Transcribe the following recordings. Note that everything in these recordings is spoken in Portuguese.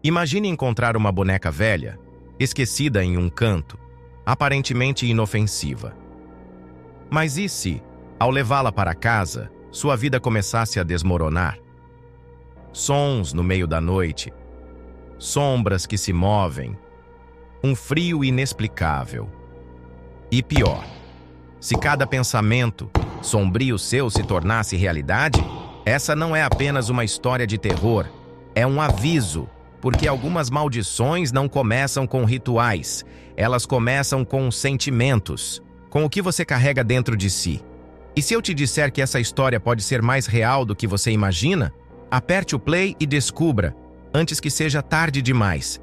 Imagine encontrar uma boneca velha, esquecida em um canto, aparentemente inofensiva. Mas e se, ao levá-la para casa, sua vida começasse a desmoronar? Sons no meio da noite, sombras que se movem, um frio inexplicável. E pior, se cada pensamento sombrio seu se tornasse realidade, essa não é apenas uma história de terror, é um aviso, porque algumas maldições não começam com rituais, elas começam com sentimentos, com o que você carrega dentro de si. E se eu te disser que essa história pode ser mais real do que você imagina, aperte o play e descubra, antes que seja tarde demais.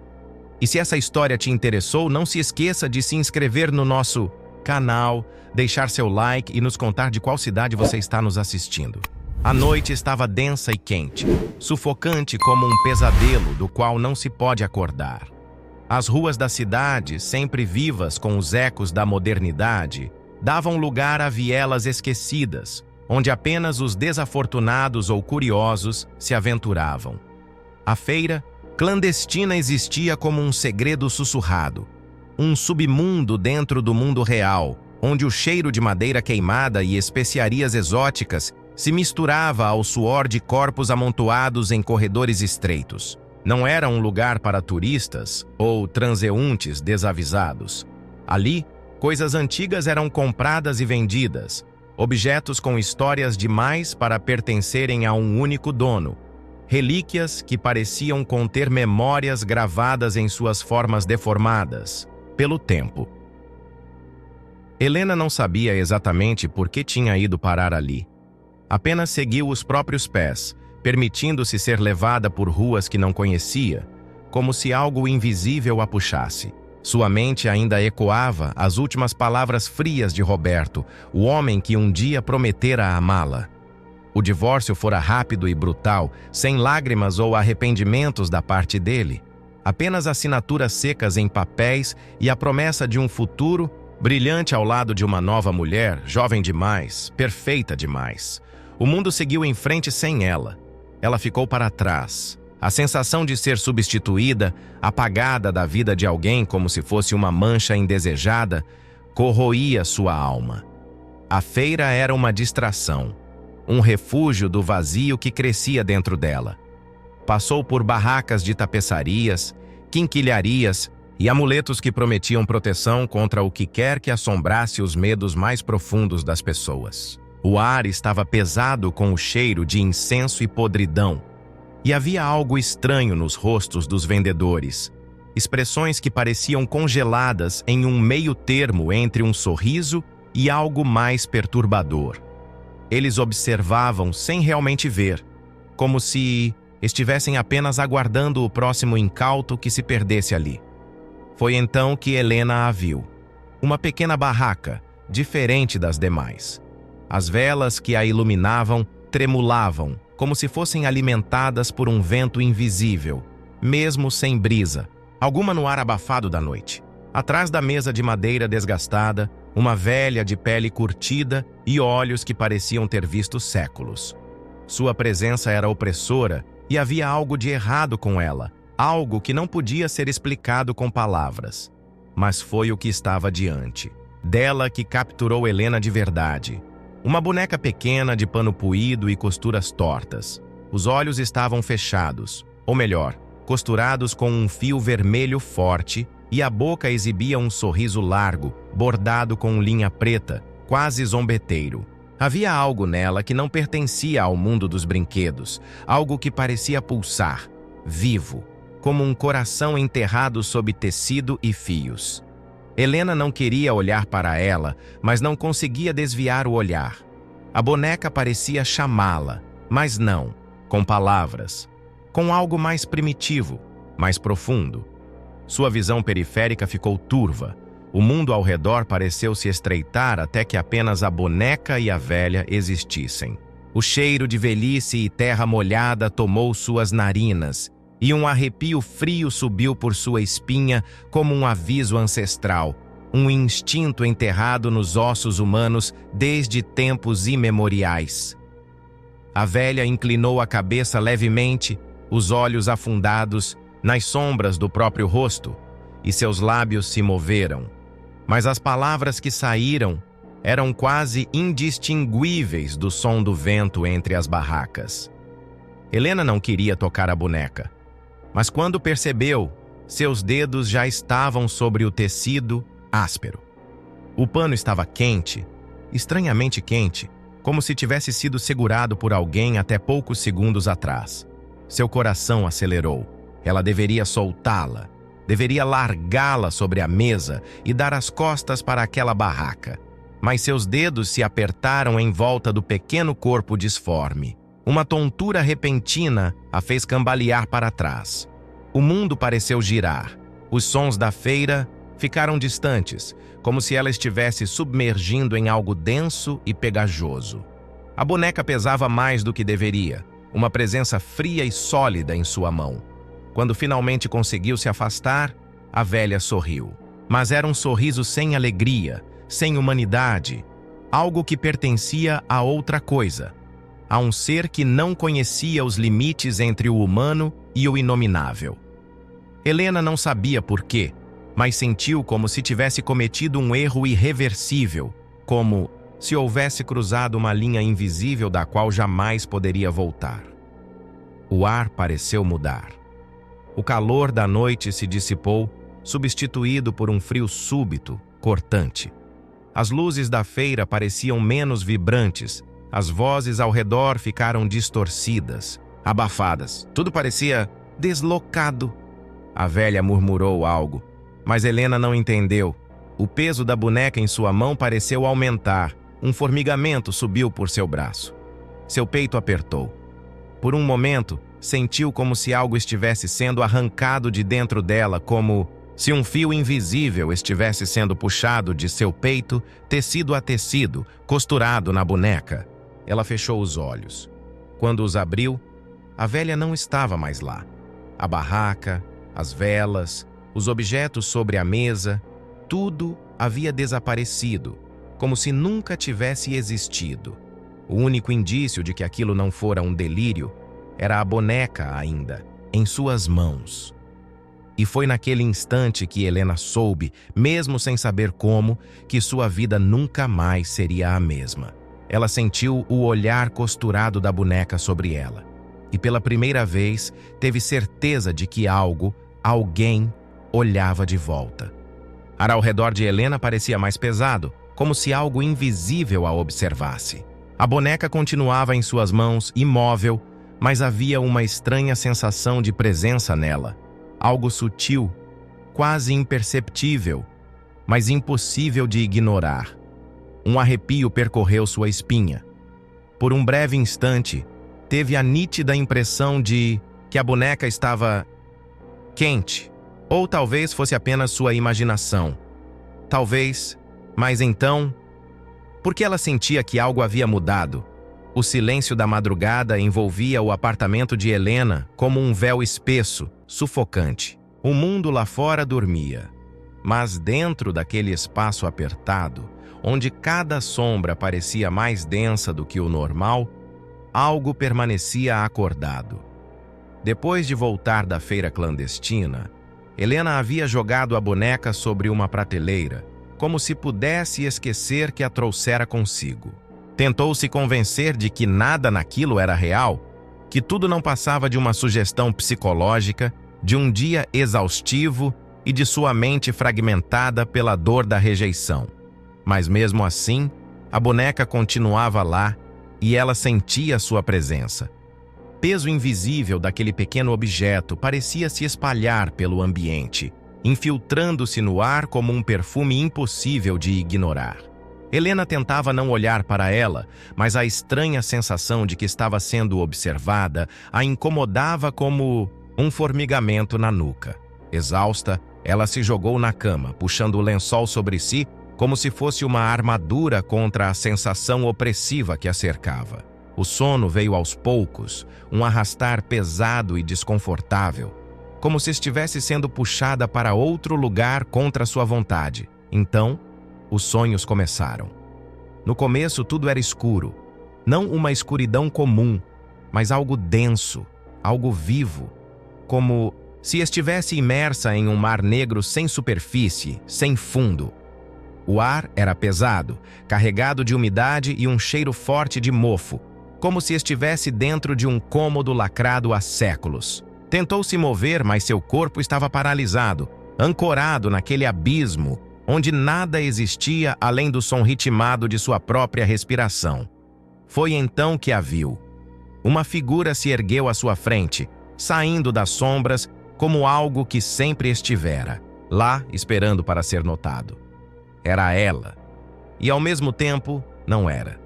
E se essa história te interessou, não se esqueça de se inscrever no nosso canal, deixar seu like e nos contar de qual cidade você está nos assistindo. A noite estava densa e quente, sufocante como um pesadelo do qual não se pode acordar. As ruas da cidade, sempre vivas com os ecos da modernidade, davam lugar a vielas esquecidas, onde apenas os desafortunados ou curiosos se aventuravam. A feira clandestina existia como um segredo sussurrado, um submundo dentro do mundo real, onde o cheiro de madeira queimada e especiarias exóticas se misturava ao suor de corpos amontoados em corredores estreitos. Não era um lugar para turistas ou transeuntes desavisados. Ali, coisas antigas eram compradas e vendidas, objetos com histórias demais para pertencerem a um único dono, relíquias que pareciam conter memórias gravadas em suas formas deformadas, pelo tempo. Helena não sabia exatamente por que tinha ido parar ali. Apenas seguiu os próprios pés, permitindo-se ser levada por ruas que não conhecia, como se algo invisível a puxasse. Sua mente ainda ecoava as últimas palavras frias de Roberto, o homem que um dia prometera amá-la. O divórcio fora rápido e brutal, sem lágrimas ou arrependimentos da parte dele. Apenas assinaturas secas em papéis e a promessa de um futuro brilhante ao lado de uma nova mulher, jovem demais, perfeita demais. O mundo seguiu em frente sem ela. Ela ficou para trás. A sensação de ser substituída, apagada da vida de alguém como se fosse uma mancha indesejada, corroía sua alma. A feira era uma distração, um refúgio do vazio que crescia dentro dela. Passou por barracas de tapeçarias, quinquilharias e amuletos que prometiam proteção contra o que quer que assombrasse os medos mais profundos das pessoas. O ar estava pesado com o cheiro de incenso e podridão, e havia algo estranho nos rostos dos vendedores, expressões que pareciam congeladas em um meio termo entre um sorriso e algo mais perturbador. Eles observavam sem realmente ver, como se estivessem apenas aguardando o próximo incauto que se perdesse ali. Foi então que Helena a viu. Uma pequena barraca, diferente das demais. As velas que a iluminavam tremulavam, como se fossem alimentadas por um vento invisível, mesmo sem brisa, alguma no ar abafado da noite. Atrás da mesa de madeira desgastada, uma velha de pele curtida e olhos que pareciam ter visto séculos. Sua presença era opressora e havia algo de errado com ela, algo que não podia ser explicado com palavras. Mas foi o que estava diante. Dela que capturou Helena de verdade. Uma boneca pequena de pano puído e costuras tortas. Os olhos estavam fechados, ou melhor, costurados com um fio vermelho forte, e a boca exibia um sorriso largo, bordado com linha preta, quase zombeteiro. Havia algo nela que não pertencia ao mundo dos brinquedos, algo que parecia pulsar, vivo, como um coração enterrado sob tecido e fios. Helena não queria olhar para ela, mas não conseguia desviar o olhar. A boneca parecia chamá-la, mas não, com palavras, com algo mais primitivo, mais profundo. Sua visão periférica ficou turva. O mundo ao redor pareceu se estreitar até que apenas a boneca e a velha existissem. O cheiro de velhice e terra molhada tomou suas narinas, e um arrepio frio subiu por sua espinha como um aviso ancestral, um instinto enterrado nos ossos humanos desde tempos imemoriais. A velha inclinou a cabeça levemente, os olhos afundados, nas sombras do próprio rosto, e seus lábios se moveram. Mas as palavras que saíram eram quase indistinguíveis do som do vento entre as barracas. Helena não queria tocar a boneca, mas quando percebeu, seus dedos já estavam sobre o tecido áspero. O pano estava quente, estranhamente quente, como se tivesse sido segurado por alguém até poucos segundos atrás. Seu coração acelerou. Ela deveria soltá-la, deveria largá-la sobre a mesa e dar as costas para aquela barraca. Mas seus dedos se apertaram em volta do pequeno corpo disforme. Uma tontura repentina a fez cambalear para trás. O mundo pareceu girar. Os sons da feira ficaram distantes, como se ela estivesse submergindo em algo denso e pegajoso. A boneca pesava mais do que deveria, uma presença fria e sólida em sua mão. Quando finalmente conseguiu se afastar, a velha sorriu. Mas era um sorriso sem alegria, sem humanidade, algo que pertencia a outra coisa, a um ser que não conhecia os limites entre o humano e o inominável. Helena não sabia por quê, mas sentiu como se tivesse cometido um erro irreversível, como se houvesse cruzado uma linha invisível da qual jamais poderia voltar. O ar pareceu mudar. O calor da noite se dissipou, substituído por um frio súbito, cortante. As luzes da feira pareciam menos vibrantes, as vozes ao redor ficaram distorcidas, abafadas. Tudo parecia deslocado. A velha murmurou algo, mas Helena não entendeu. O peso da boneca em sua mão pareceu aumentar. Um formigamento subiu por seu braço. Seu peito apertou. Por um momento, sentiu como se algo estivesse sendo arrancado de dentro dela, como se um fio invisível estivesse sendo puxado de seu peito, tecido a tecido, costurado na boneca. Ela fechou os olhos. Quando os abriu, a velha não estava mais lá. A barraca, as velas, os objetos sobre a mesa, tudo havia desaparecido, como se nunca tivesse existido. O único indício de que aquilo não fora um delírio era a boneca ainda, em suas mãos. E foi naquele instante que Helena soube, mesmo sem saber como, que sua vida nunca mais seria a mesma. Ela sentiu o olhar costurado da boneca sobre ela. E pela primeira vez, teve certeza de que alguém, olhava de volta. Ar ao redor de Helena parecia mais pesado, como se algo invisível a observasse. A boneca continuava em suas mãos, imóvel, mas havia uma estranha sensação de presença nela. Algo sutil, quase imperceptível, mas impossível de ignorar. Um arrepio percorreu sua espinha. Por um breve instante, teve a nítida impressão de que a boneca estava quente, ou talvez fosse apenas sua imaginação. Talvez, mas então, porque ela sentia que algo havia mudado. O silêncio da madrugada envolvia o apartamento de Helena como um véu espesso, sufocante. O mundo lá fora dormia, mas dentro daquele espaço apertado, onde cada sombra parecia mais densa do que o normal, algo permanecia acordado. Depois de voltar da feira clandestina, Helena havia jogado a boneca sobre uma prateleira, como se pudesse esquecer que a trouxera consigo. Tentou se convencer de que nada naquilo era real, que tudo não passava de uma sugestão psicológica, de um dia exaustivo e de sua mente fragmentada pela dor da rejeição. Mas mesmo assim, a boneca continuava lá e ela sentia sua presença. O peso invisível daquele pequeno objeto parecia se espalhar pelo ambiente, infiltrando-se no ar como um perfume impossível de ignorar. Helena tentava não olhar para ela, mas a estranha sensação de que estava sendo observada a incomodava como um formigamento na nuca. Exausta, ela se jogou na cama, puxando o lençol sobre si como se fosse uma armadura contra a sensação opressiva que a cercava. O sono veio aos poucos, um arrastar pesado e desconfortável, como se estivesse sendo puxada para outro lugar contra sua vontade. Então, os sonhos começaram. No começo, tudo era escuro. Não uma escuridão comum, mas algo denso, algo vivo, como se estivesse imersa em um mar negro sem superfície, sem fundo. O ar era pesado, carregado de umidade e um cheiro forte de mofo, como se estivesse dentro de um cômodo lacrado há séculos. Tentou se mover, mas seu corpo estava paralisado, ancorado naquele abismo onde nada existia além do som ritmado de sua própria respiração. Foi então que a viu. Uma figura se ergueu à sua frente, saindo das sombras como algo que sempre estivera, lá esperando para ser notado. Era ela, e ao mesmo tempo não era.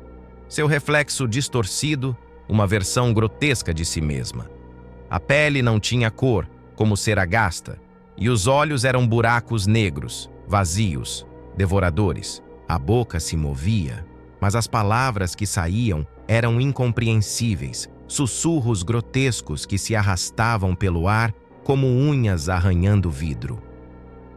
Seu reflexo distorcido, uma versão grotesca de si mesma. A pele não tinha cor, como cera gasta, e os olhos eram buracos negros, vazios, devoradores. A boca se movia, mas as palavras que saíam eram incompreensíveis, sussurros grotescos que se arrastavam pelo ar como unhas arranhando vidro.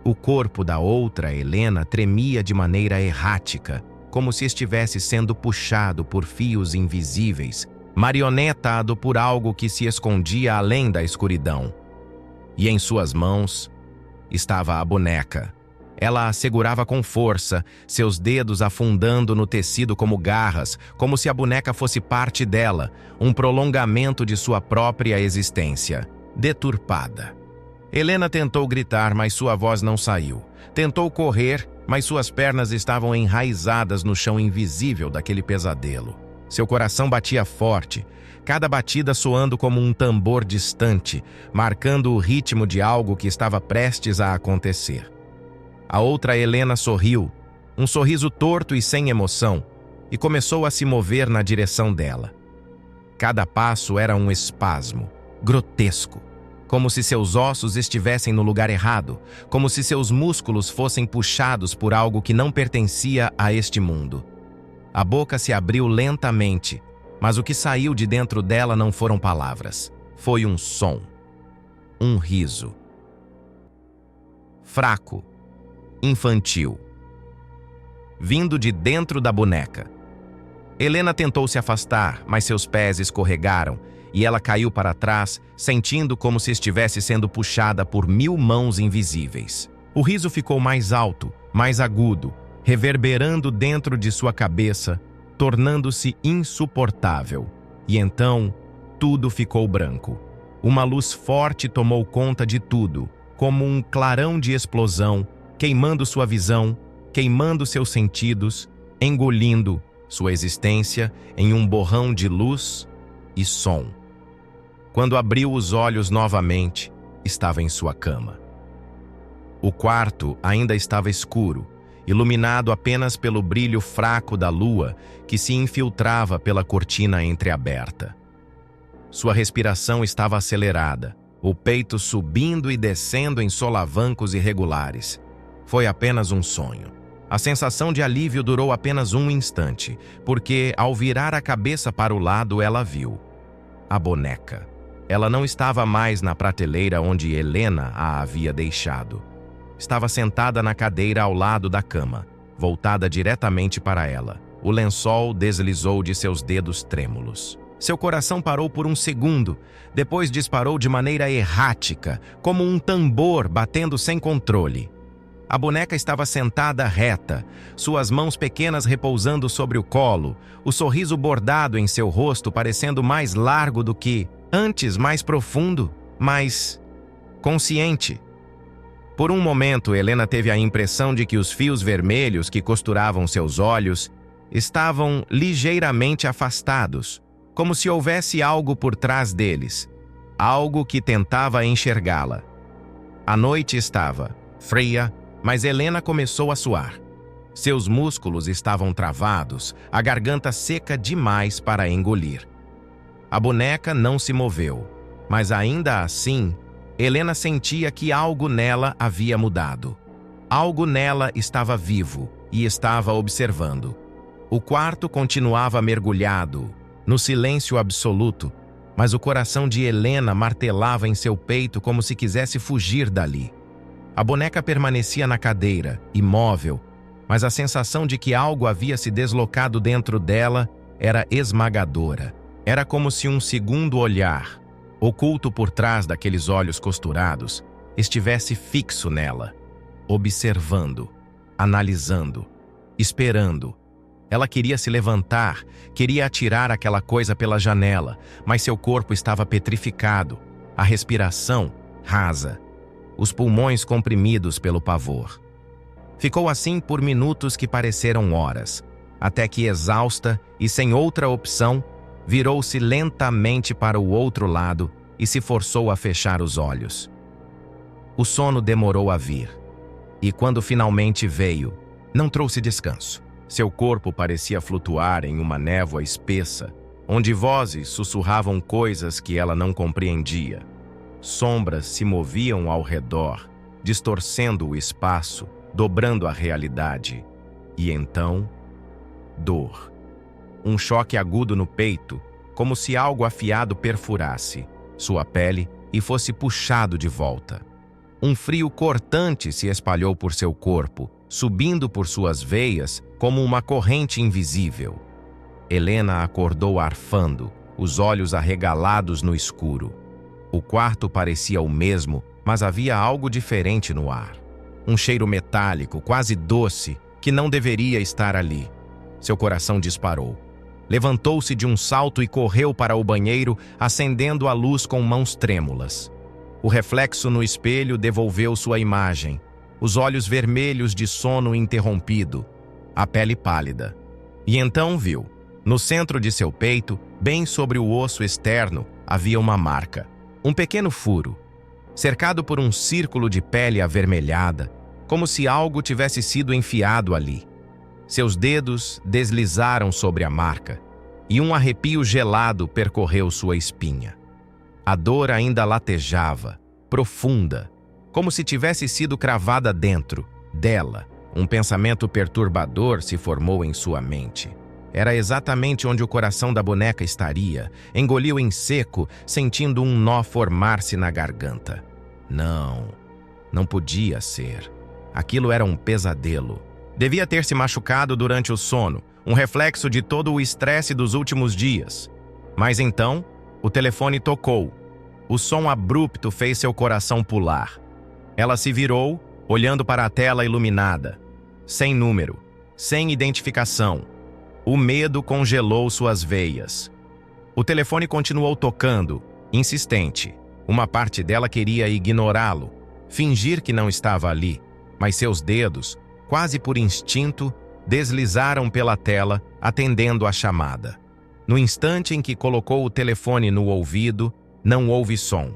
O corpo da outra Helena tremia de maneira errática, como se estivesse sendo puxado por fios invisíveis, marionetado por algo que se escondia além da escuridão. E em suas mãos estava a boneca. Ela a segurava com força, seus dedos afundando no tecido como garras, como se a boneca fosse parte dela, um prolongamento de sua própria existência, deturpada. Helena tentou gritar, mas sua voz não saiu. Tentou correr, mas suas pernas estavam enraizadas no chão invisível daquele pesadelo. Seu coração batia forte, cada batida soando como um tambor distante, marcando o ritmo de algo que estava prestes a acontecer. A outra Helena sorriu, um sorriso torto e sem emoção, e começou a se mover na direção dela. Cada passo era um espasmo, grotesco, como se seus ossos estivessem no lugar errado, como se seus músculos fossem puxados por algo que não pertencia a este mundo. A boca se abriu lentamente, mas o que saiu de dentro dela não foram palavras. Foi um som. Um riso. Fraco. Infantil. Vindo de dentro da boneca. Helena tentou se afastar, mas seus pés escorregaram e ela caiu para trás, sentindo como se estivesse sendo puxada por 1000 mãos invisíveis. O riso ficou mais alto, mais agudo, reverberando dentro de sua cabeça, tornando-se insuportável. E então, tudo ficou branco. Uma luz forte tomou conta de tudo, como um clarão de explosão, queimando sua visão, queimando seus sentidos, engolindo sua existência em um borrão de luz e som. Quando abriu os olhos novamente, estava em sua cama. O quarto ainda estava escuro, iluminado apenas pelo brilho fraco da lua que se infiltrava pela cortina entreaberta. Sua respiração estava acelerada, o peito subindo e descendo em solavancos irregulares. Foi apenas um sonho. A sensação de alívio durou apenas um instante, porque, ao virar a cabeça para o lado, ela viu a boneca. Ela não estava mais na prateleira onde Helena a havia deixado. Estava sentada na cadeira ao lado da cama, voltada diretamente para ela. O lençol deslizou de seus dedos trêmulos. Seu coração parou por um segundo, depois disparou de maneira errática, como um tambor batendo sem controle. A boneca estava sentada reta, suas mãos pequenas repousando sobre o colo, o sorriso bordado em seu rosto parecendo mais largo do que, antes mais profundo, mais consciente. Por um momento, Helena teve a impressão de que os fios vermelhos que costuravam seus olhos estavam ligeiramente afastados, como se houvesse algo por trás deles, algo que tentava enxergá-la. A noite estava fria, mas Helena começou a suar. Seus músculos estavam travados, a garganta seca demais para engolir. A boneca não se moveu, mas ainda assim, Helena sentia que algo nela havia mudado. Algo nela estava vivo e estava observando. O quarto continuava mergulhado, no silêncio absoluto, mas o coração de Helena martelava em seu peito como se quisesse fugir dali. A boneca permanecia na cadeira, imóvel, mas a sensação de que algo havia se deslocado dentro dela era esmagadora. Era como se um segundo olhar, oculto por trás daqueles olhos costurados, estivesse fixo nela, observando, analisando, esperando. Ela queria se levantar, queria atirar aquela coisa pela janela, mas seu corpo estava petrificado, a respiração rasa, os pulmões comprimidos pelo pavor. Ficou assim por minutos que pareceram horas, até que, exausta e sem outra opção, virou-se lentamente para o outro lado e se forçou a fechar os olhos. O sono demorou a vir, e quando finalmente veio, não trouxe descanso. Seu corpo parecia flutuar em uma névoa espessa, onde vozes sussurravam coisas que ela não compreendia. Sombras se moviam ao redor, distorcendo o espaço, dobrando a realidade. E então, dor. Um choque agudo no peito, como se algo afiado perfurasse sua pele e fosse puxado de volta. Um frio cortante se espalhou por seu corpo, subindo por suas veias como uma corrente invisível. Helena acordou arfando, os olhos arregalados no escuro. O quarto parecia o mesmo, mas havia algo diferente no ar. Um cheiro metálico, quase doce, que não deveria estar ali. Seu coração disparou. Levantou-se de um salto e correu para o banheiro, acendendo a luz com mãos trêmulas. O reflexo no espelho devolveu sua imagem. Os olhos vermelhos de sono interrompido, a pele pálida. E então viu, no centro de seu peito, bem sobre o osso externo, havia uma marca. Um pequeno furo, cercado por um círculo de pele avermelhada, como se algo tivesse sido enfiado ali. Seus dedos deslizaram sobre a marca, e um arrepio gelado percorreu sua espinha. A dor ainda latejava, profunda, como se tivesse sido cravada dentro dela. Um pensamento perturbador se formou em sua mente. Era exatamente onde o coração da boneca estaria. Engoliu em seco, sentindo um nó formar-se na garganta. Não podia ser. Aquilo era um pesadelo. Devia ter se machucado durante o sono, um reflexo de todo o estresse dos últimos dias. Mas então, o telefone tocou. O som abrupto fez seu coração pular. Ela se virou, olhando para a tela iluminada. Sem número, sem identificação. O medo congelou suas veias. O telefone continuou tocando, insistente. Uma parte dela queria ignorá-lo, fingir que não estava ali, mas seus dedos, quase por instinto, deslizaram pela tela, atendendo a chamada. No instante em que colocou o telefone no ouvido, não houve som.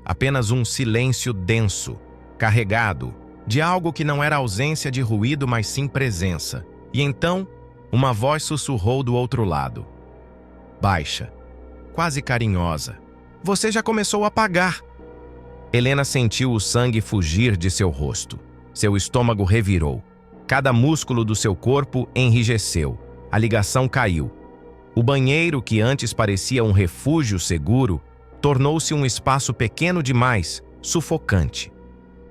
Apenas um silêncio denso, carregado, de algo que não era ausência de ruído, mas sim presença. E então, uma voz sussurrou do outro lado. Baixa, quase carinhosa. Você já começou a apagar. Helena sentiu o sangue fugir de seu rosto. Seu estômago revirou. Cada músculo do seu corpo enrijeceu. A ligação caiu. O banheiro, que antes parecia um refúgio seguro, tornou-se um espaço pequeno demais, sufocante.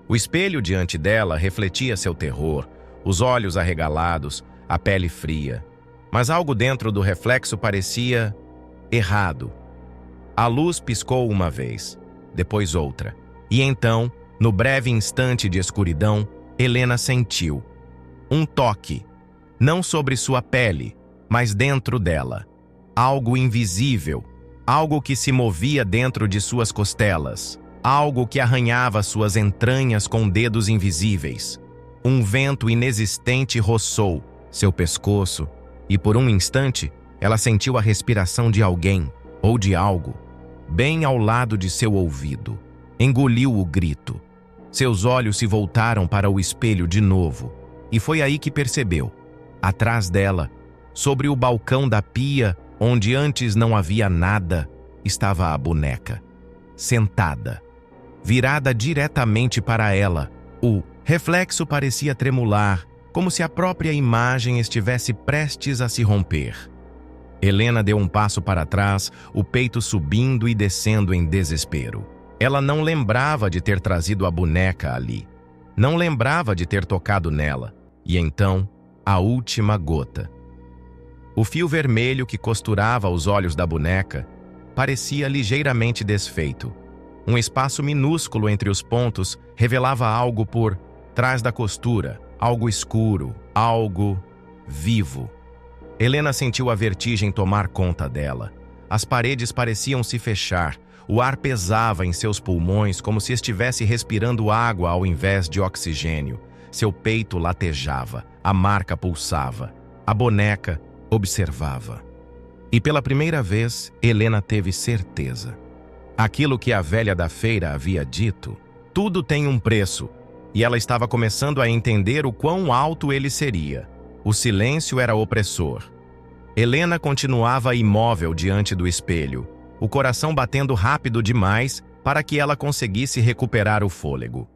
O espelho diante dela refletia seu terror, os olhos arregalados, a pele fria. Mas algo dentro do reflexo parecia errado. A luz piscou uma vez, depois outra. E então, no breve instante de escuridão, Helena sentiu um toque, não sobre sua pele, mas dentro dela. Algo invisível, algo que se movia dentro de suas costelas, algo que arranhava suas entranhas com dedos invisíveis. Um vento inexistente roçou seu pescoço, e por um instante, ela sentiu a respiração de alguém, ou de algo, bem ao lado de seu ouvido. Engoliu o grito. Seus olhos se voltaram para o espelho de novo, e foi aí que percebeu. Atrás dela, sobre o balcão da pia, onde antes não havia nada, estava a boneca, sentada, virada diretamente para ela. O reflexo parecia tremular, como se a própria imagem estivesse prestes a se romper. Helena deu um passo para trás, o peito subindo e descendo em desespero. Ela não lembrava de ter trazido a boneca ali. Não lembrava de ter tocado nela. E então, a última gota. O fio vermelho que costurava os olhos da boneca parecia ligeiramente desfeito. Um espaço minúsculo entre os pontos revelava algo por trás da costura, algo escuro, algo vivo. Helena sentiu a vertigem tomar conta dela. As paredes pareciam se fechar, o ar pesava em seus pulmões como se estivesse respirando água ao invés de oxigênio. Seu peito latejava, a marca pulsava. A boneca observava. E pela primeira vez, Helena teve certeza. Aquilo que a velha da feira havia dito, tudo tem um preço, e ela estava começando a entender o quão alto ele seria. O silêncio era opressor. Helena continuava imóvel diante do espelho, o coração batendo rápido demais para que ela conseguisse recuperar o fôlego.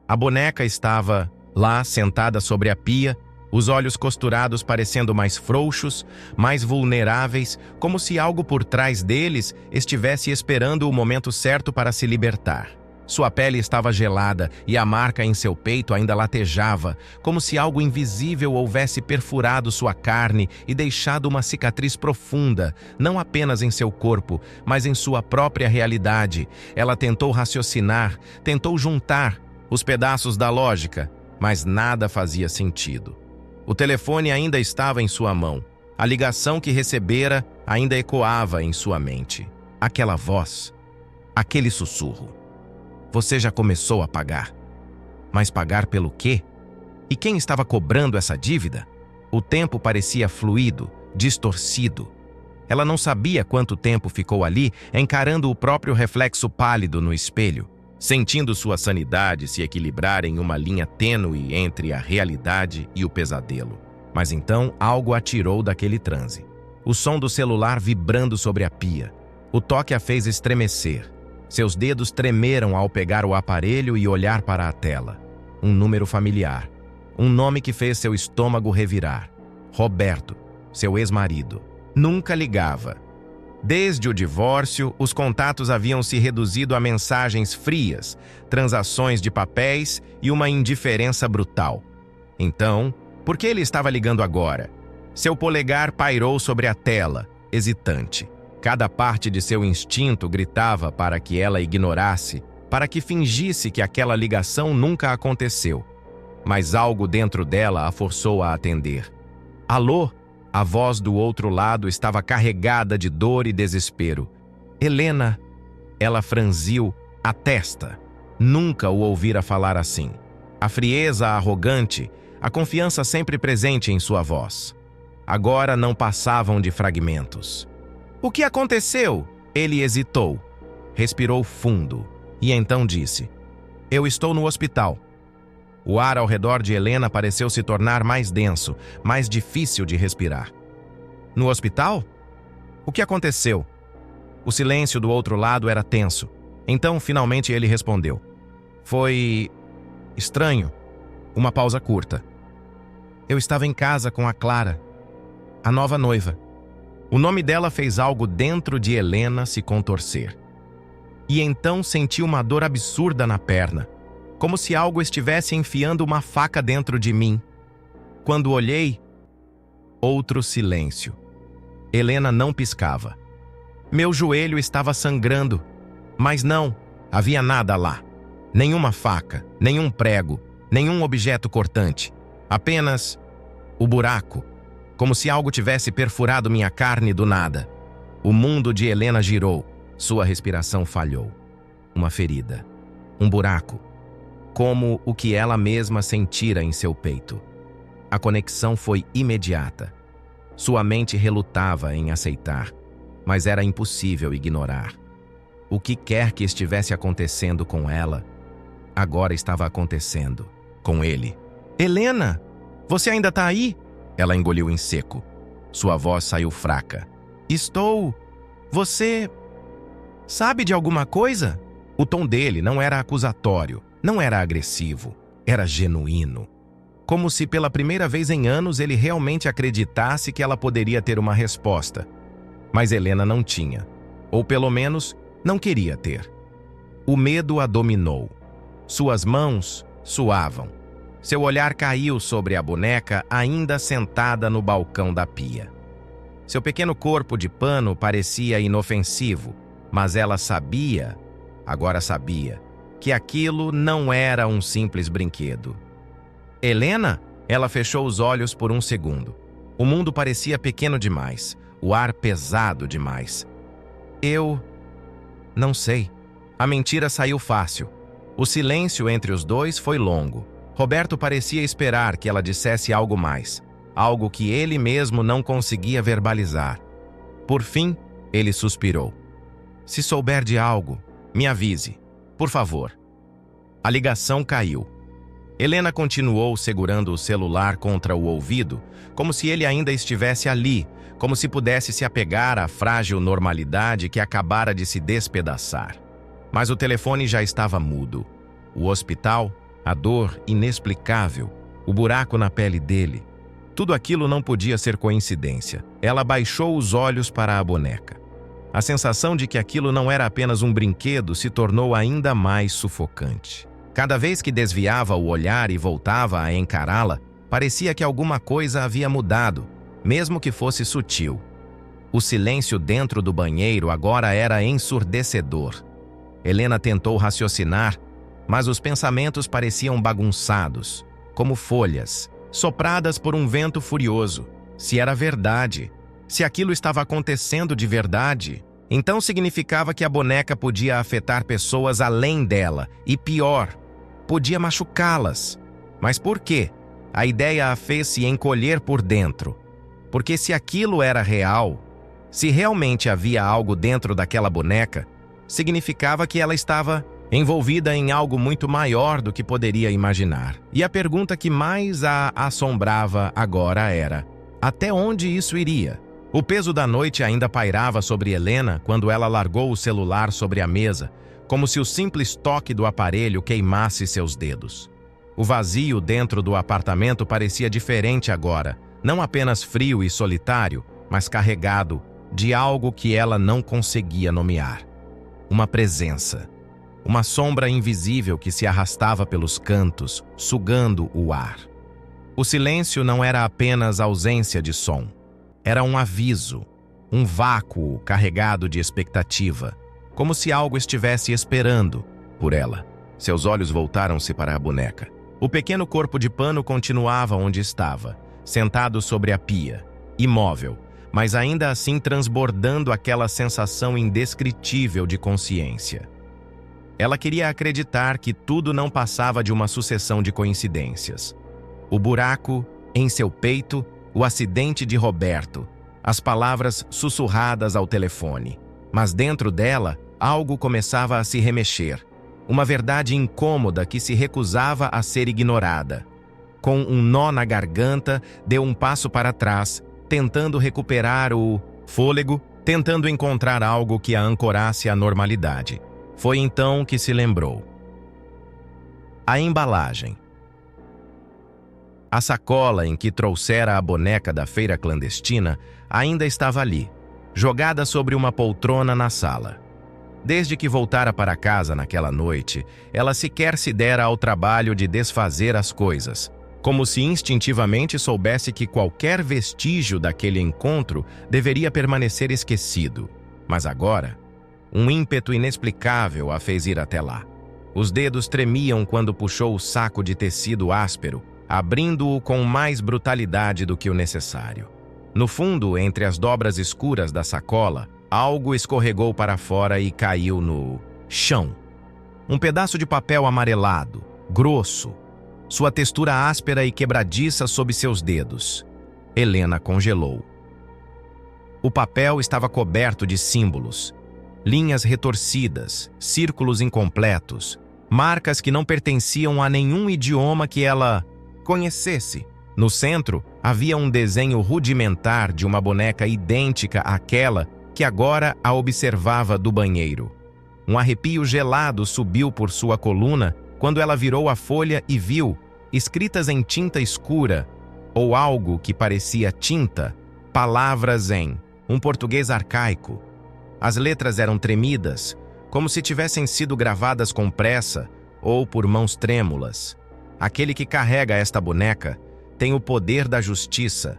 A boneca estava lá, sentada sobre a pia, os olhos costurados parecendo mais frouxos, mais vulneráveis, como se algo por trás deles estivesse esperando o momento certo para se libertar. Sua pele estava gelada e a marca em seu peito ainda latejava, como se algo invisível houvesse perfurado sua carne e deixado uma cicatriz profunda, não apenas em seu corpo, mas em sua própria realidade. Ela tentou raciocinar, tentou juntar os pedaços da lógica, mas nada fazia sentido. O telefone ainda estava em sua mão. A ligação que recebera ainda ecoava em sua mente. Aquela voz, aquele sussurro. Você já começou a pagar. Mas pagar pelo quê? E quem estava cobrando essa dívida? O tempo parecia fluido, distorcido. Ela não sabia quanto tempo ficou ali, encarando o próprio reflexo pálido no espelho, sentindo sua sanidade se equilibrar em uma linha tênue entre a realidade e o pesadelo. Mas então algo a tirou daquele transe. O som do celular vibrando sobre a pia. O toque a fez estremecer. Seus dedos tremeram ao pegar o aparelho e olhar para a tela. Um número familiar. Um nome que fez seu estômago revirar. Roberto, seu ex-marido. Nunca ligava. Desde o divórcio, os contatos haviam se reduzido a mensagens frias, transações de papéis e uma indiferença brutal. Então, por que ele estava ligando agora? Seu polegar pairou sobre a tela, hesitante. Cada parte de seu instinto gritava para que ela ignorasse, para que fingisse que aquela ligação nunca aconteceu. Mas algo dentro dela a forçou a atender. Alô? A voz do outro lado estava carregada de dor e desespero. Helena, ela franziu a testa. Nunca o ouvira falar assim. A frieza arrogante, a confiança sempre presente em sua voz. Agora não passavam de fragmentos. O que aconteceu? Ele hesitou, respirou fundo e então disse: Eu estou no hospital. O ar ao redor de Helena pareceu se tornar mais denso, mais difícil de respirar. No hospital? O que aconteceu? O silêncio do outro lado era tenso. Então, finalmente, ele respondeu. Foi estranho. Uma pausa curta. Eu estava em casa com a Clara, a nova noiva. O nome dela fez algo dentro de Helena se contorcer. E então senti uma dor absurda na perna, como se algo estivesse enfiando uma faca dentro de mim. Quando olhei, outro silêncio. Helena não piscava. Meu joelho estava sangrando, mas não havia nada lá. Nenhuma faca, nenhum prego, nenhum objeto cortante. Apenas o buraco, como se algo tivesse perfurado minha carne do nada. O mundo de Helena girou, sua respiração falhou. Uma ferida, um buraco, como o que ela mesma sentira em seu peito. A conexão foi imediata. Sua mente relutava em aceitar, mas era impossível ignorar. O que quer que estivesse acontecendo com ela, agora estava acontecendo com ele. Helena, você ainda está aí? Ela engoliu em seco. Sua voz saiu fraca. Estou... Você... sabe de alguma coisa? O tom dele não era acusatório, não era agressivo, era genuíno. Como se pela primeira vez em anos ele realmente acreditasse que ela poderia ter uma resposta. Mas Helena não tinha, ou pelo menos não queria ter. O medo a dominou. Suas mãos suavam. Seu olhar caiu sobre a boneca ainda sentada no balcão da pia. Seu pequeno corpo de pano parecia inofensivo, Mas ela agora sabia, que aquilo não era um simples brinquedo. Helena? Ela fechou os olhos por um segundo. O mundo parecia pequeno demais, o ar pesado demais. Eu não sei. A mentira saiu fácil. O silêncio entre os dois foi longo. Roberto parecia esperar que ela dissesse algo mais, algo que ele mesmo não conseguia verbalizar. Por fim, ele suspirou. Se souber de algo, me avise, por favor. A ligação caiu. Helena continuou segurando o celular contra o ouvido, como se ele ainda estivesse ali, como se pudesse se apegar à frágil normalidade que acabara de se despedaçar. Mas o telefone já estava mudo. O hospital, a dor inexplicável, o buraco na pele dele. Tudo aquilo não podia ser coincidência. Ela baixou os olhos para a boneca. A sensação de que aquilo não era apenas um brinquedo se tornou ainda mais sufocante. Cada vez que desviava o olhar e voltava a encará-la, parecia que alguma coisa havia mudado, mesmo que fosse sutil. O silêncio dentro do banheiro agora era ensurdecedor. Helena tentou raciocinar, mas os pensamentos pareciam bagunçados, como folhas, sopradas por um vento furioso. Se era verdade, se aquilo estava acontecendo de verdade, então significava que a boneca podia afetar pessoas além dela, e pior, podia machucá-las. Mas por quê? A ideia a fez se encolher por dentro. Porque se aquilo era real, se realmente havia algo dentro daquela boneca, significava que ela estava envolvida em algo muito maior do que poderia imaginar. E a pergunta que mais a assombrava agora era: até onde isso iria? O peso da noite ainda pairava sobre Helena quando ela largou o celular sobre a mesa, como se o simples toque do aparelho queimasse seus dedos. O vazio dentro do apartamento parecia diferente agora, não apenas frio e solitário, mas carregado de algo que ela não conseguia nomear. Uma presença. Uma sombra invisível que se arrastava pelos cantos, sugando o ar. O silêncio não era apenas ausência de som. Era um aviso, um vácuo carregado de expectativa, como se algo estivesse esperando por ela. Seus olhos voltaram-se para a boneca. O pequeno corpo de pano continuava onde estava, sentado sobre a pia, imóvel, mas ainda assim transbordando aquela sensação indescritível de consciência. Ela queria acreditar que tudo não passava de uma sucessão de coincidências. O buraco em seu peito, o acidente de Roberto, as palavras sussurradas ao telefone. Mas dentro dela, algo começava a se remexer. Uma verdade incômoda que se recusava a ser ignorada. Com um nó na garganta, deu um passo para trás, tentando recuperar o fôlego, tentando encontrar algo que a ancorasse à normalidade. Foi então que se lembrou. A embalagem. A sacola em que trouxera a boneca da feira clandestina ainda estava ali, jogada sobre uma poltrona na sala. Desde que voltara para casa naquela noite, ela sequer se dera ao trabalho de desfazer as coisas, como se instintivamente soubesse que qualquer vestígio daquele encontro deveria permanecer esquecido. Mas agora, um ímpeto inexplicável a fez ir até lá. Os dedos tremiam quando puxou o saco de tecido áspero, abrindo-o com mais brutalidade do que o necessário. No fundo, entre as dobras escuras da sacola, algo escorregou para fora e caiu no chão. Um pedaço de papel amarelado, grosso, sua textura áspera e quebradiça sob seus dedos. Helena congelou. O papel estava coberto de símbolos, linhas retorcidas, círculos incompletos, marcas que não pertenciam a nenhum idioma que ela conhecesse. No centro, havia um desenho rudimentar de uma boneca idêntica àquela que agora a observava do banheiro. Um arrepio gelado subiu por sua coluna quando ela virou a folha e viu, escritas em tinta escura, ou algo que parecia tinta, palavras em um português arcaico. As letras eram tremidas, como se tivessem sido gravadas com pressa ou por mãos trêmulas. Aquele que carrega esta boneca tem o poder da justiça,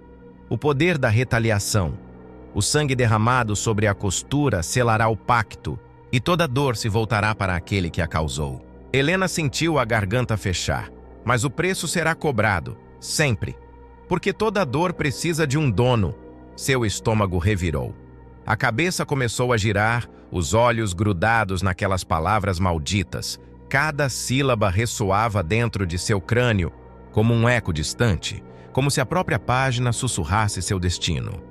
o poder da retaliação. O sangue derramado sobre a costura selará o pacto, e toda dor se voltará para aquele que a causou. Helena sentiu a garganta fechar, mas o preço será cobrado, sempre. Porque toda dor precisa de um dono. Seu estômago revirou. A cabeça começou a girar, os olhos grudados naquelas palavras malditas. Cada sílaba ressoava dentro de seu crânio, como um eco distante, como se a própria página sussurrasse seu destino.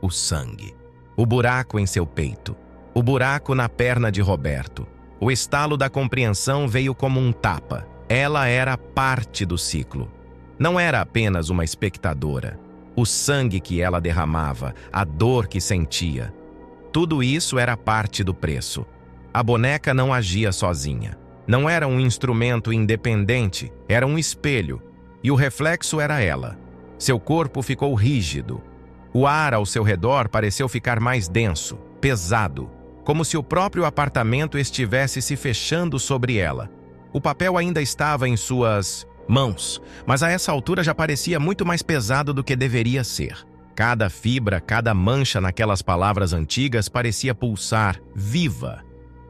O sangue. O buraco em seu peito. O buraco na perna de Roberto. O estalo da compreensão veio como um tapa. Ela era parte do ciclo. Não era apenas uma espectadora. O sangue que ela derramava, a dor que sentia. Tudo isso era parte do preço. A boneca não agia sozinha. Não era um instrumento independente, era um espelho. E o reflexo era ela. Seu corpo ficou rígido. O ar ao seu redor pareceu ficar mais denso, pesado, como se o próprio apartamento estivesse se fechando sobre ela. O papel ainda estava em suas mãos, mas a essa altura já parecia muito mais pesado do que deveria ser. Cada fibra, cada mancha naquelas palavras antigas parecia pulsar, viva.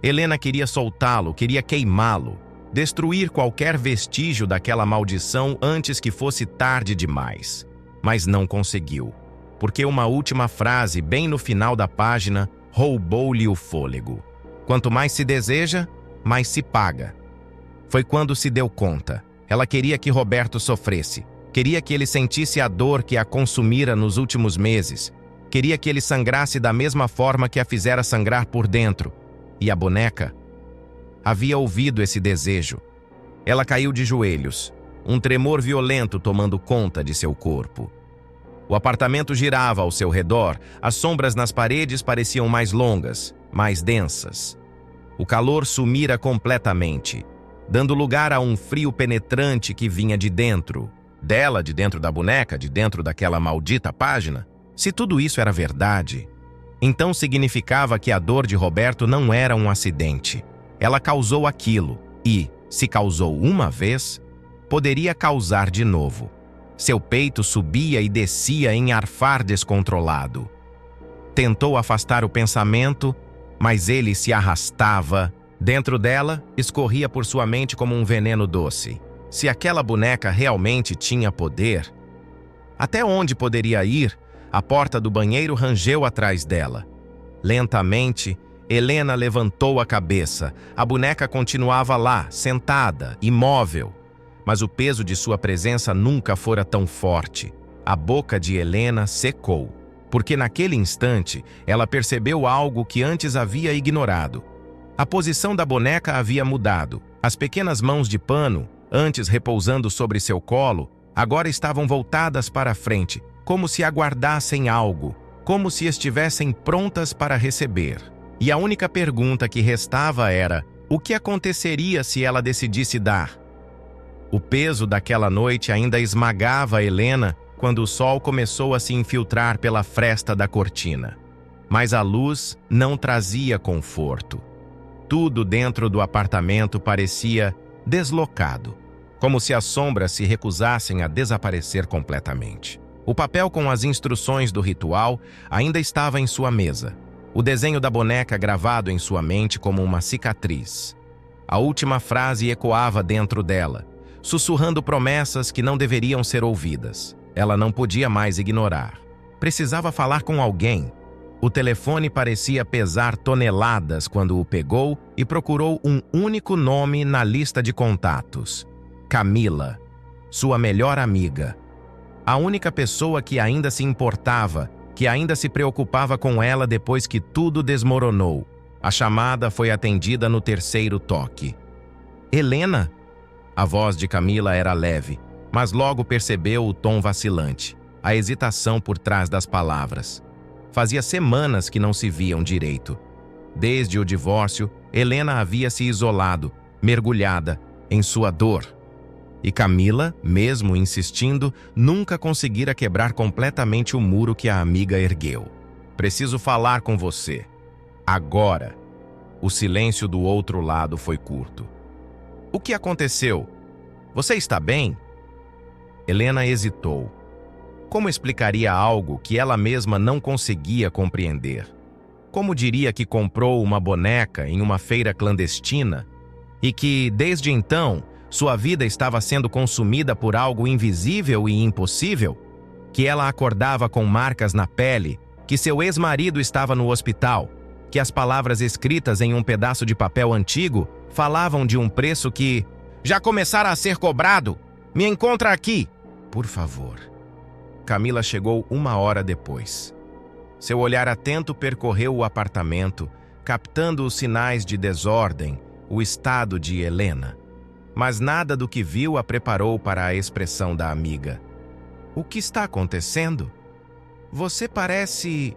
Helena queria soltá-lo, queria queimá-lo, destruir qualquer vestígio daquela maldição antes que fosse tarde demais. Mas não conseguiu, porque uma última frase, bem no final da página, roubou-lhe o fôlego. Quanto mais se deseja, mais se paga. Foi quando se deu conta. Ela queria que Roberto sofresse. Queria que ele sentisse a dor que a consumira nos últimos meses. Queria que ele sangrasse da mesma forma que a fizera sangrar por dentro. E a boneca havia ouvido esse desejo. Ela caiu de joelhos, um tremor violento tomando conta de seu corpo. O apartamento girava ao seu redor, as sombras nas paredes pareciam mais longas, mais densas. O calor sumira completamente, dando lugar a um frio penetrante que vinha de dentro. Dela, de dentro da boneca, de dentro daquela maldita página. Se tudo isso era verdade, então significava que a dor de Roberto não era um acidente. Ela causou aquilo e, se causou uma vez, poderia causar de novo. Seu peito subia e descia em arfar descontrolado. Tentou afastar o pensamento, mas ele se arrastava. Dentro dela, escorria por sua mente como um veneno doce. Se aquela boneca realmente tinha poder, até onde poderia ir? A porta do banheiro rangeu atrás dela. Lentamente, Helena levantou a cabeça. A boneca continuava lá, sentada, imóvel. Mas o peso de sua presença nunca fora tão forte. A boca de Helena secou, porque naquele instante ela percebeu algo que antes havia ignorado. A posição da boneca havia mudado. As pequenas mãos de pano, antes repousando sobre seu colo, agora estavam voltadas para a frente, como se aguardassem algo, como se estivessem prontas para receber. E a única pergunta que restava era: o que aconteceria se ela decidisse dar? O peso daquela noite ainda esmagava Helena quando o sol começou a se infiltrar pela fresta da cortina. Mas a luz não trazia conforto. Tudo dentro do apartamento parecia deslocado, como se as sombras se recusassem a desaparecer completamente. O papel com as instruções do ritual ainda estava em sua mesa, o desenho da boneca gravado em sua mente como uma cicatriz. A última frase ecoava dentro dela, sussurrando promessas que não deveriam ser ouvidas. Ela não podia mais ignorar. Precisava falar com alguém. O telefone parecia pesar toneladas quando o pegou e procurou um único nome na lista de contatos: Camila, sua melhor amiga. A única pessoa que ainda se importava, que ainda se preocupava com ela depois que tudo desmoronou. A chamada foi atendida no terceiro toque. Helena? A voz de Camila era leve, mas logo percebeu o tom vacilante, a hesitação por trás das palavras. Fazia semanas que não se viam direito. Desde o divórcio, Helena havia se isolado, mergulhada em sua dor. E Camila, mesmo insistindo, nunca conseguira quebrar completamente o muro que a amiga ergueu. Preciso falar com você. Agora. O silêncio do outro lado foi curto. O que aconteceu? Você está bem? Helena hesitou. Como explicaria algo que ela mesma não conseguia compreender? Como diria que comprou uma boneca em uma feira clandestina e que, desde então, sua vida estava sendo consumida por algo invisível e impossível? Que ela acordava com marcas na pele, que seu ex-marido estava no hospital, que as palavras escritas em um pedaço de papel antigo falavam de um preço que já começara a ser cobrado. Me encontra aqui, por favor. Camila chegou 1 hora depois. Seu olhar atento percorreu o apartamento, captando os sinais de desordem, o estado de Helena. Mas nada do que viu a preparou para a expressão da amiga. O que está acontecendo? Você parece...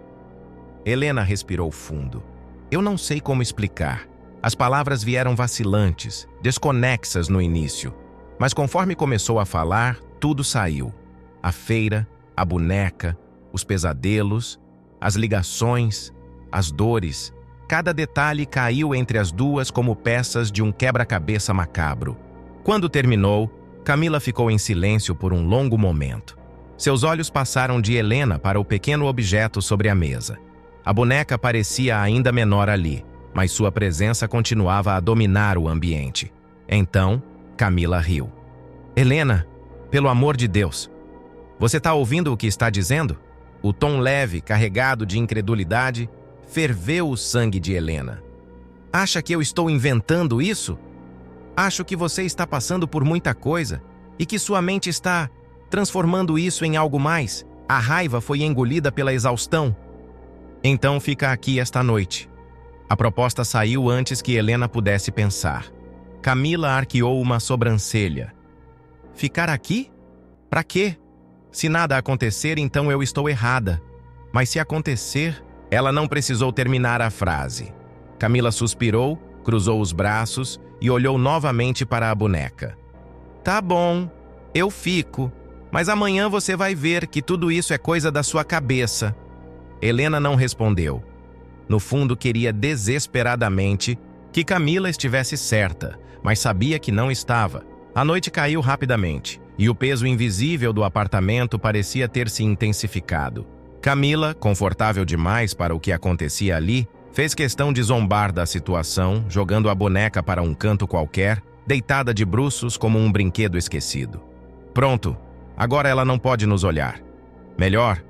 Helena respirou fundo. Eu não sei como explicar. As palavras vieram vacilantes, desconexas no início. Mas conforme começou a falar, tudo saiu. A feira, a boneca, os pesadelos, as ligações, as dores. Cada detalhe caiu entre as duas como peças de um quebra-cabeça macabro. Quando terminou, Camila ficou em silêncio por um longo momento. Seus olhos passaram de Helena para o pequeno objeto sobre a mesa. A boneca parecia ainda menor ali, mas sua presença continuava a dominar o ambiente. Então, Camila riu. Helena, pelo amor de Deus, você está ouvindo o que está dizendo? O tom leve, carregado de incredulidade, ferveu o sangue de Helena. Acha que eu estou inventando isso? Acho que você está passando por muita coisa e que sua mente está transformando isso em algo mais. A raiva foi engolida pela exaustão. Então fica aqui esta noite. A proposta saiu antes que Helena pudesse pensar. Camila arqueou uma sobrancelha. Ficar aqui? Pra quê? Se nada acontecer, então eu estou errada. Mas se acontecer... Ela não precisou terminar a frase. Camila suspirou, cruzou os braços e olhou novamente para a boneca. Tá bom, eu fico, mas amanhã você vai ver que tudo isso é coisa da sua cabeça. Helena não respondeu. No fundo, queria desesperadamente que Camila estivesse certa, mas sabia que não estava. A noite caiu rapidamente e o peso invisível do apartamento parecia ter se intensificado. Camila, confortável demais para o que acontecia ali, fez questão de zombar da situação, jogando a boneca para um canto qualquer, deitada de bruços como um brinquedo esquecido. Pronto, agora ela não pode nos olhar. Melhor?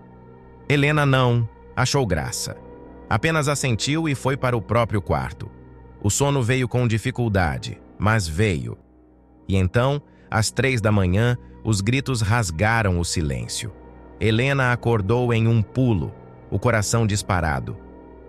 Helena não achou graça. Apenas assentiu e foi para o próprio quarto. O sono veio com dificuldade, mas veio. E então, às 3 da manhã, os gritos rasgaram o silêncio. Helena acordou em um pulo, o coração disparado.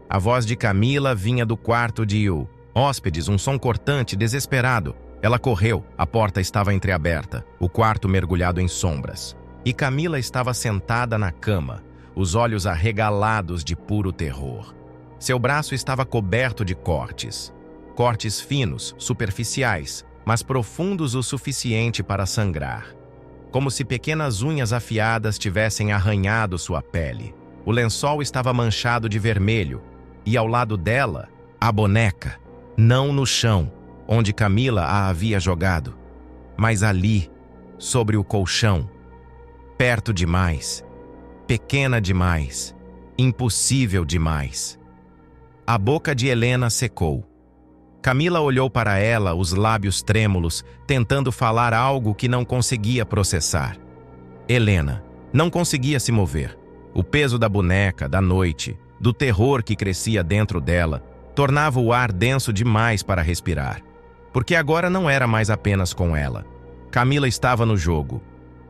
A voz de Camila vinha do quarto de Yu. Hóspedes, um som cortante, desesperado. Ela correu, a porta estava entreaberta, o quarto mergulhado em sombras. E Camila estava sentada na cama, os olhos arregalados de puro terror. Seu braço estava coberto de cortes. Cortes finos, superficiais, mas profundos o suficiente para sangrar. Como se pequenas unhas afiadas tivessem arranhado sua pele. O lençol estava manchado de vermelho, e ao lado dela, a boneca, não no chão, onde Camila a havia jogado, mas ali, sobre o colchão, perto demais, pequena demais, impossível demais. A boca de Helena secou. Camila olhou para ela, os lábios trêmulos, tentando falar algo que não conseguia processar. Helena não conseguia se mover. O peso da boneca, da noite, do terror que crescia dentro dela, tornava o ar denso demais para respirar. Porque agora não era mais apenas com ela. Camila estava no jogo.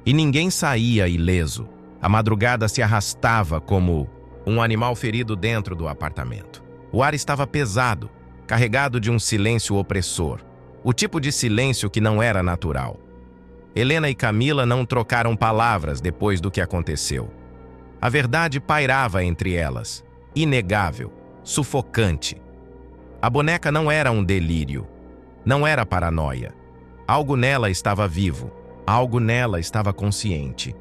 E ninguém saía ileso. A madrugada se arrastava como um animal ferido dentro do apartamento. O ar estava pesado, carregado de um silêncio opressor, o tipo de silêncio que não era natural. Helena e Camila não trocaram palavras depois do que aconteceu. A verdade pairava entre elas, inegável, sufocante. A boneca não era um delírio, não era paranoia. Algo nela estava vivo, algo nela estava consciente.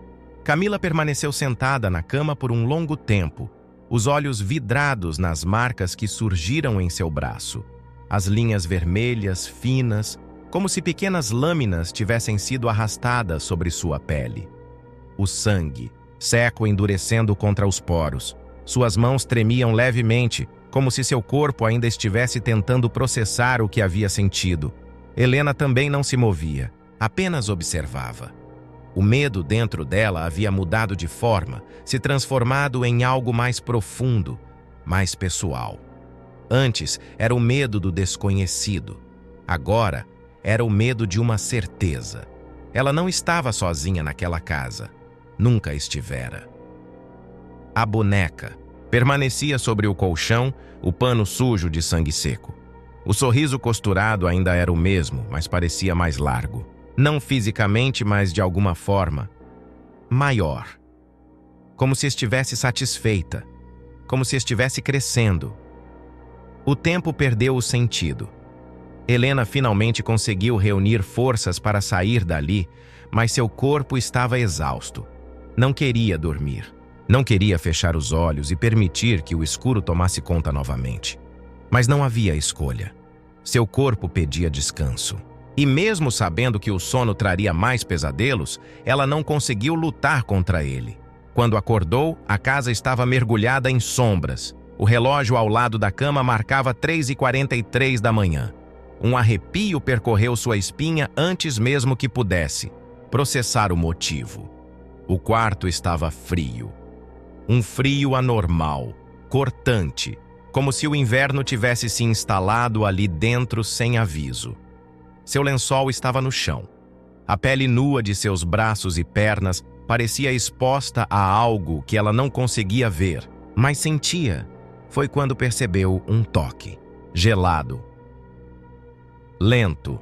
Camila permaneceu sentada na cama por um longo tempo, os olhos vidrados nas marcas que surgiram em seu braço. As linhas vermelhas, finas, como se pequenas lâminas tivessem sido arrastadas sobre sua pele. O sangue, seco endurecendo contra os poros. Suas mãos tremiam levemente, como se seu corpo ainda estivesse tentando processar o que havia sentido. Helena também não se movia, apenas observava. O medo dentro dela havia mudado de forma, se transformado em algo mais profundo, mais pessoal. Antes era o medo do desconhecido. Agora era o medo de uma certeza. Ela não estava sozinha naquela casa. Nunca estivera. A boneca permanecia sobre o colchão, o pano sujo de sangue seco. O sorriso costurado ainda era o mesmo, mas parecia mais largo. Não fisicamente, mas de alguma forma maior. Como se estivesse satisfeita, como se estivesse crescendo. O tempo perdeu o sentido. Helena finalmente conseguiu reunir forças para sair dali, mas seu corpo estava exausto. Não queria dormir. Não queria fechar os olhos e permitir que o escuro tomasse conta novamente. Mas não havia escolha. Seu corpo pedia descanso. E mesmo sabendo que o sono traria mais pesadelos, ela não conseguiu lutar contra ele. Quando acordou, a casa estava mergulhada em sombras. O relógio ao lado da cama marcava 3h43 da manhã. Um arrepio percorreu sua espinha antes mesmo que pudesse processar o motivo. O quarto estava frio. Um frio anormal, cortante, como se o inverno tivesse se instalado ali dentro sem aviso. Seu lençol estava no chão. A pele nua de seus braços e pernas parecia exposta a algo que ela não conseguia ver, mas sentia. Foi quando percebeu um toque, gelado, lento,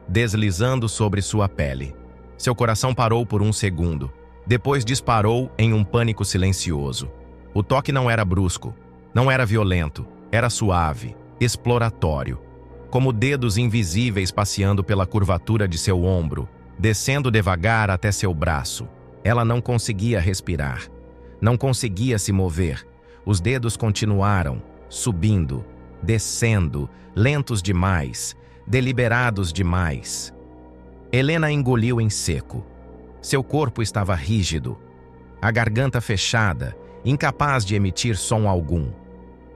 deslizando sobre sua pele. Seu coração parou por um segundo. Depois disparou em um pânico silencioso. O toque não era brusco, não era violento, era suave, exploratório, como dedos invisíveis passeando pela curvatura de seu ombro, descendo devagar até seu braço. Ela não conseguia respirar, não conseguia se mover. Os dedos continuaram, subindo, descendo, lentos demais, deliberados demais. Helena engoliu em seco. Seu corpo estava rígido, a garganta fechada, incapaz de emitir som algum.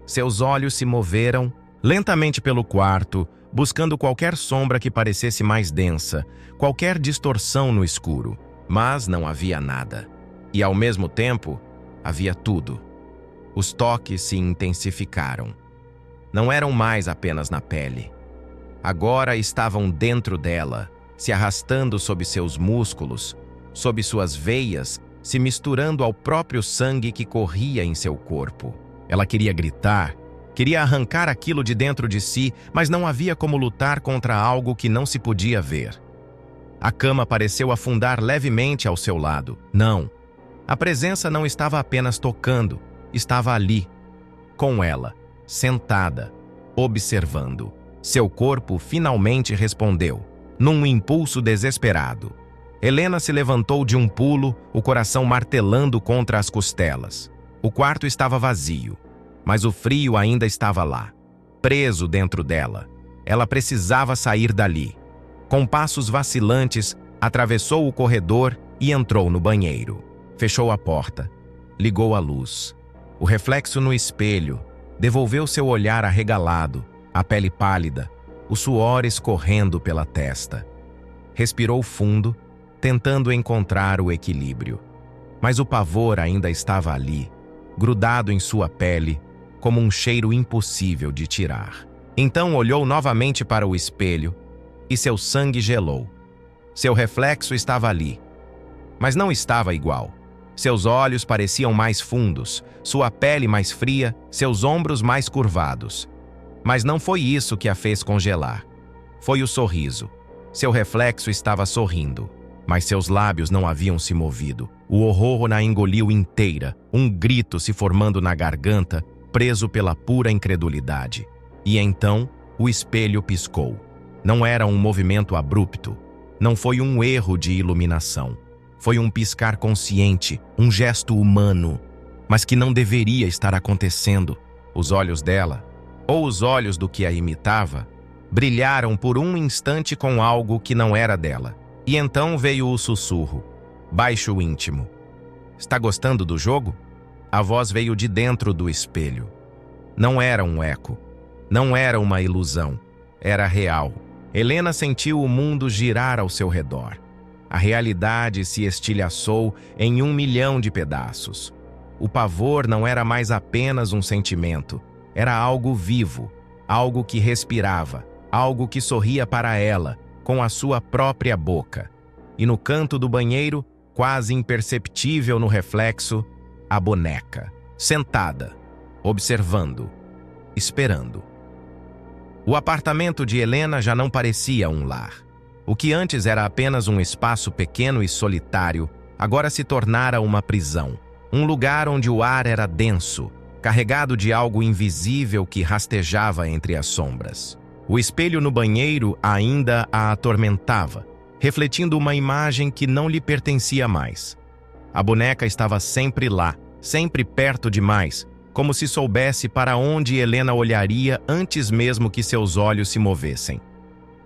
Seus olhos se moveram lentamente pelo quarto, buscando qualquer sombra que parecesse mais densa, qualquer distorção no escuro. Mas não havia nada. E, ao mesmo tempo, havia tudo. Os toques se intensificaram. Não eram mais apenas na pele. Agora estavam dentro dela, se arrastando sob seus músculos, sob suas veias, se misturando ao próprio sangue que corria em seu corpo. Ela queria gritar, queria arrancar aquilo de dentro de si, mas não havia como lutar contra algo que não se podia ver. A cama pareceu afundar levemente ao seu lado. Não, a presença não estava apenas tocando, estava ali, com ela, sentada, observando. Seu corpo finalmente respondeu, num impulso desesperado. Helena se levantou de um pulo, o coração martelando contra as costelas. O quarto estava vazio, mas o frio ainda estava lá, preso dentro dela. Ela precisava sair dali. Com passos vacilantes, atravessou o corredor e entrou no banheiro. Fechou a porta, ligou a luz. O reflexo no espelho devolveu seu olhar arregalado, a pele pálida, o suor escorrendo pela testa. Respirou fundo, tentando encontrar o equilíbrio. Mas o pavor ainda estava ali, grudado em sua pele, como um cheiro impossível de tirar. Então olhou novamente para o espelho e seu sangue gelou. Seu reflexo estava ali, mas não estava igual. Seus olhos pareciam mais fundos, sua pele mais fria, seus ombros mais curvados. Mas não foi isso que a fez congelar. Foi o sorriso. Seu reflexo estava sorrindo, mas seus lábios não haviam se movido. O horror na engoliu inteira, um grito se formando na garganta, preso pela pura incredulidade. E então, o espelho piscou. Não era um movimento abrupto. Não foi um erro de iluminação. Foi um piscar consciente, um gesto humano, mas que não deveria estar acontecendo. Os olhos dela, ou os olhos do que a imitava, brilharam por um instante com algo que não era dela. E então veio o sussurro, baixo e íntimo. Está gostando do jogo? A voz veio de dentro do espelho. Não era um eco. Não era uma ilusão. Era real. Helena sentiu o mundo girar ao seu redor. A realidade se estilhaçou em 1 milhão de pedaços. O pavor não era mais apenas um sentimento. Era algo vivo, algo que respirava, algo que sorria para ela, com a sua própria boca. E no canto do banheiro, quase imperceptível no reflexo, a boneca, sentada, observando, esperando. O apartamento de Helena já não parecia um lar. O que antes era apenas um espaço pequeno e solitário, agora se tornara uma prisão. Um lugar onde o ar era denso, carregado de algo invisível que rastejava entre as sombras. O espelho no banheiro ainda a atormentava, refletindo uma imagem que não lhe pertencia mais. A boneca estava sempre lá, sempre perto demais, como se soubesse para onde Helena olharia antes mesmo que seus olhos se movessem.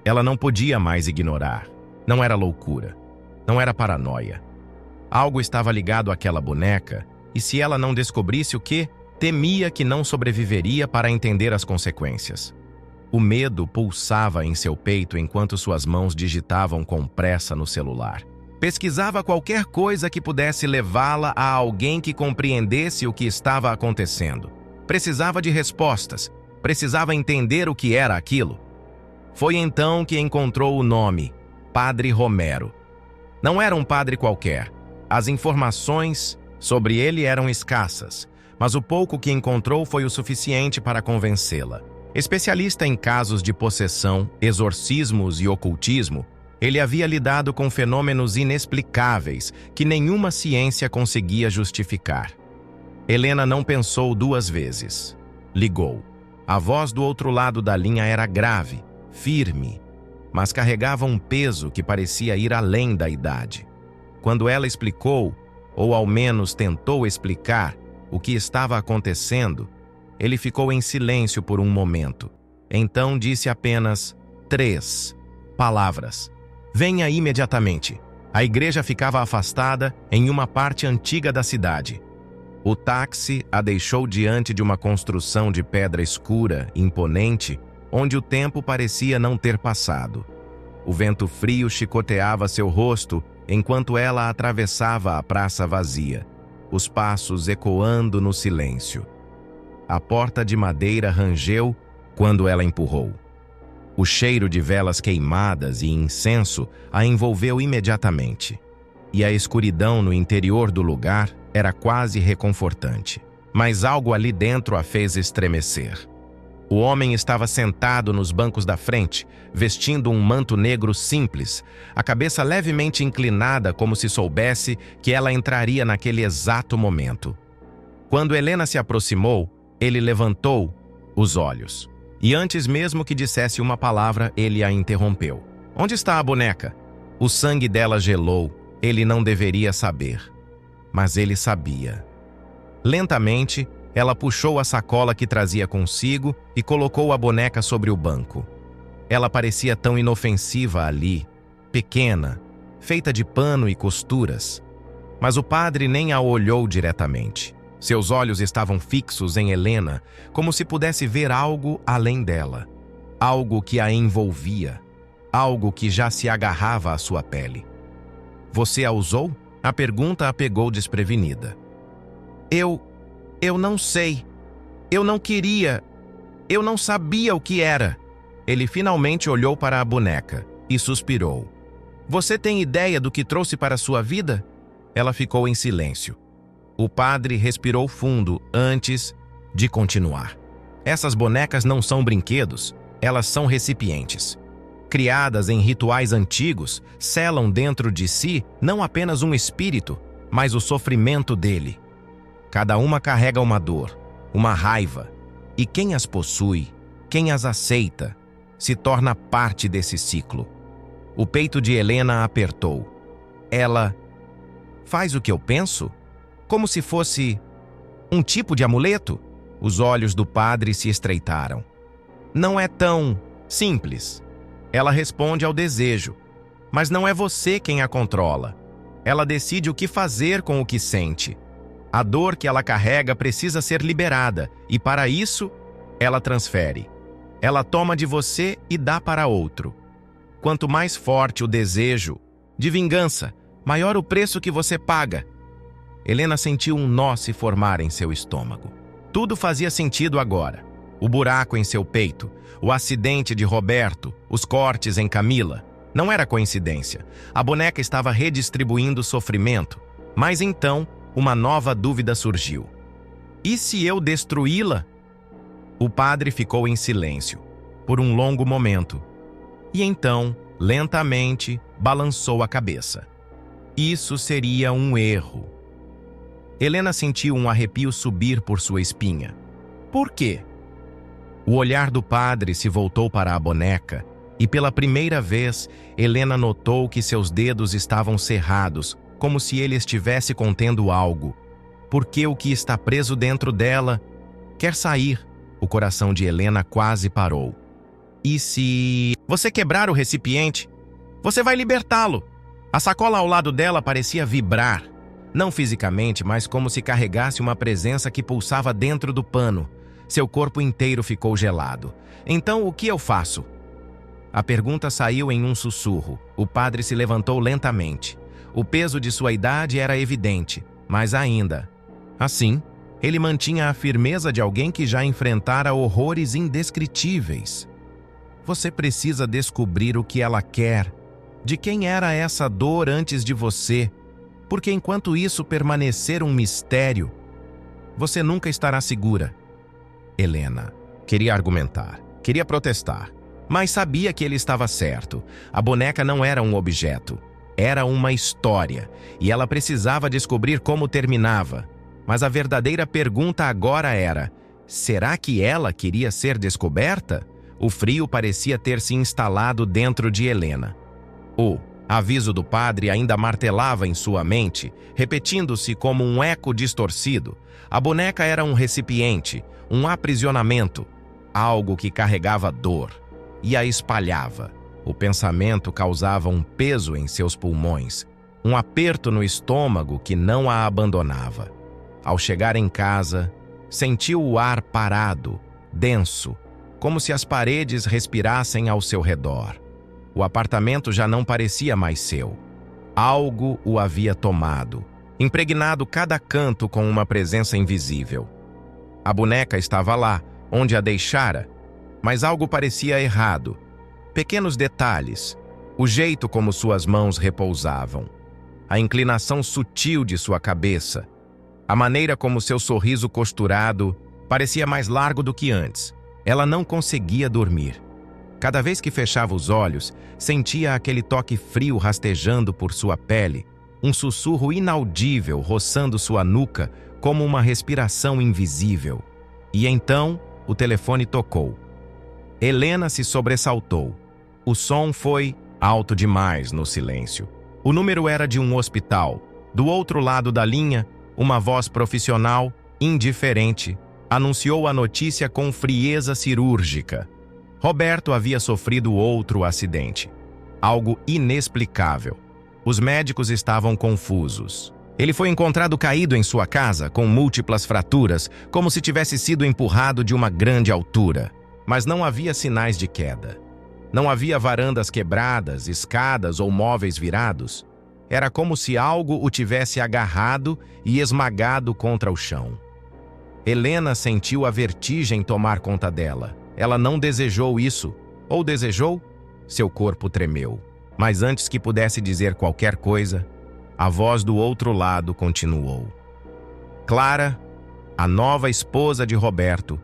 Ela não podia mais ignorar. Não era loucura. Não era paranoia. Algo estava ligado àquela boneca, e se ela não descobrisse o que, temia que não sobreviveria para entender as consequências. O medo pulsava em seu peito enquanto suas mãos digitavam com pressa no celular. Pesquisava qualquer coisa que pudesse levá-la a alguém que compreendesse o que estava acontecendo. Precisava de respostas. Precisava entender o que era aquilo. Foi então que encontrou o nome, Padre Romero. Não era um padre qualquer. As informações sobre ele eram escassas, mas o pouco que encontrou foi o suficiente para convencê-la. Especialista em casos de possessão, exorcismos e ocultismo, ele havia lidado com fenômenos inexplicáveis que nenhuma ciência conseguia justificar. Helena não pensou 2 vezes. Ligou. A voz do outro lado da linha era grave, firme, mas carregava um peso que parecia ir além da idade. Quando ela explicou, ou ao menos tentou explicar, o que estava acontecendo, ele ficou em silêncio por um momento. Então disse apenas 3 palavras. Venha imediatamente. A igreja ficava afastada em uma parte antiga da cidade. O táxi a deixou diante de uma construção de pedra escura, imponente, onde o tempo parecia não ter passado. O vento frio chicoteava seu rosto enquanto ela atravessava a praça vazia, os passos ecoando no silêncio. A porta de madeira rangeu quando ela empurrou. O cheiro de velas queimadas e incenso a envolveu imediatamente, e a escuridão no interior do lugar era quase reconfortante. Mas algo ali dentro a fez estremecer. O homem estava sentado nos bancos da frente, vestindo um manto negro simples, a cabeça levemente inclinada como se soubesse que ela entraria naquele exato momento. Quando Helena se aproximou, ele levantou os olhos. E antes mesmo que dissesse uma palavra, ele a interrompeu. Onde está a boneca? O sangue dela gelou. Ele não deveria saber. Mas ele sabia. Lentamente, ela puxou a sacola que trazia consigo e colocou a boneca sobre o banco. Ela parecia tão inofensiva ali, pequena, feita de pano e costuras. Mas o padre nem a olhou diretamente. Seus olhos estavam fixos em Helena, como se pudesse ver algo além dela. Algo que a envolvia. Algo que já se agarrava à sua pele. Você a usou? A pergunta a pegou desprevenida. Eu não sei. Eu não queria. Eu não sabia o que era. Ele finalmente olhou para a boneca e suspirou. Você tem ideia do que trouxe para sua vida? Ela ficou em silêncio. O padre respirou fundo antes de continuar. Essas bonecas não são brinquedos, elas são recipientes. Criadas em rituais antigos, selam dentro de si não apenas um espírito, mas o sofrimento dele. Cada uma carrega uma dor, uma raiva, e quem as possui, quem as aceita, se torna parte desse ciclo. O peito de Helena apertou. Ela faz o que eu penso? Como se fosse um tipo de amuleto? Os olhos do padre se estreitaram. Não é tão simples. Ela responde ao desejo, mas não é você quem a controla. Ela decide o que fazer com o que sente. A dor que ela carrega precisa ser liberada e, para isso, ela transfere. Ela toma de você e dá para outro. Quanto mais forte o desejo de vingança, maior o preço que você paga. Helena sentiu um nó se formar em seu estômago. Tudo fazia sentido agora. O buraco em seu peito, o acidente de Roberto, os cortes em Camila. Não era coincidência. A boneca estava redistribuindo o sofrimento. Mas então, uma nova dúvida surgiu. E se eu destruí-la? O padre ficou em silêncio, por um longo momento. E então, lentamente, balançou a cabeça. Isso seria um erro. Helena sentiu um arrepio subir por sua espinha. Por quê? O olhar do padre se voltou para a boneca e, pela primeira vez, Helena notou que seus dedos estavam cerrados, como se ele estivesse contendo algo. Porque o que está preso dentro dela quer sair. O coração de Helena quase parou. E se você quebrar o recipiente, você vai libertá-lo. A sacola ao lado dela parecia vibrar. Não fisicamente, mas como se carregasse uma presença que pulsava dentro do pano. Seu corpo inteiro ficou gelado. Então, o que eu faço? A pergunta saiu em um sussurro. O padre se levantou lentamente. O peso de sua idade era evidente, mas ainda assim, ele mantinha a firmeza de alguém que já enfrentara horrores indescritíveis. Você precisa descobrir o que ela quer. De quem era essa dor antes de você? Porque enquanto isso permanecer um mistério, você nunca estará segura. Helena queria argumentar, queria protestar, mas sabia que ele estava certo. A boneca não era um objeto, era uma história, e ela precisava descobrir como terminava. Mas a verdadeira pergunta agora era: será que ela queria ser descoberta? O frio parecia ter se instalado dentro de Helena. O aviso do padre ainda martelava em sua mente, repetindo-se como um eco distorcido. A boneca era um recipiente, um aprisionamento, algo que carregava dor e a espalhava. O pensamento causava um peso em seus pulmões, um aperto no estômago que não a abandonava. Ao chegar em casa, sentiu o ar parado, denso, como se as paredes respirassem ao seu redor. O apartamento já não parecia mais seu. Algo o havia tomado, impregnado cada canto com uma presença invisível. A boneca estava lá, onde a deixara, mas algo parecia errado. Pequenos detalhes, o jeito como suas mãos repousavam, a inclinação sutil de sua cabeça, a maneira como seu sorriso costurado parecia mais largo do que antes. Ela não conseguia dormir. Cada vez que fechava os olhos, sentia aquele toque frio rastejando por sua pele, um sussurro inaudível roçando sua nuca como uma respiração invisível. E então, o telefone tocou. Helena se sobressaltou. O som foi alto demais no silêncio. O número era de um hospital. Do outro lado da linha, uma voz profissional, indiferente, anunciou a notícia com frieza cirúrgica. Roberto havia sofrido outro acidente. Algo inexplicável. Os médicos estavam confusos. Ele foi encontrado caído em sua casa, com múltiplas fraturas, como se tivesse sido empurrado de uma grande altura. Mas não havia sinais de queda. Não havia varandas quebradas, escadas ou móveis virados. Era como se algo o tivesse agarrado e esmagado contra o chão. Helena sentiu a vertigem tomar conta dela. Ela não desejou isso. Ou desejou? Seu corpo tremeu. Mas antes que pudesse dizer qualquer coisa, a voz do outro lado continuou. Clara, a nova esposa de Roberto,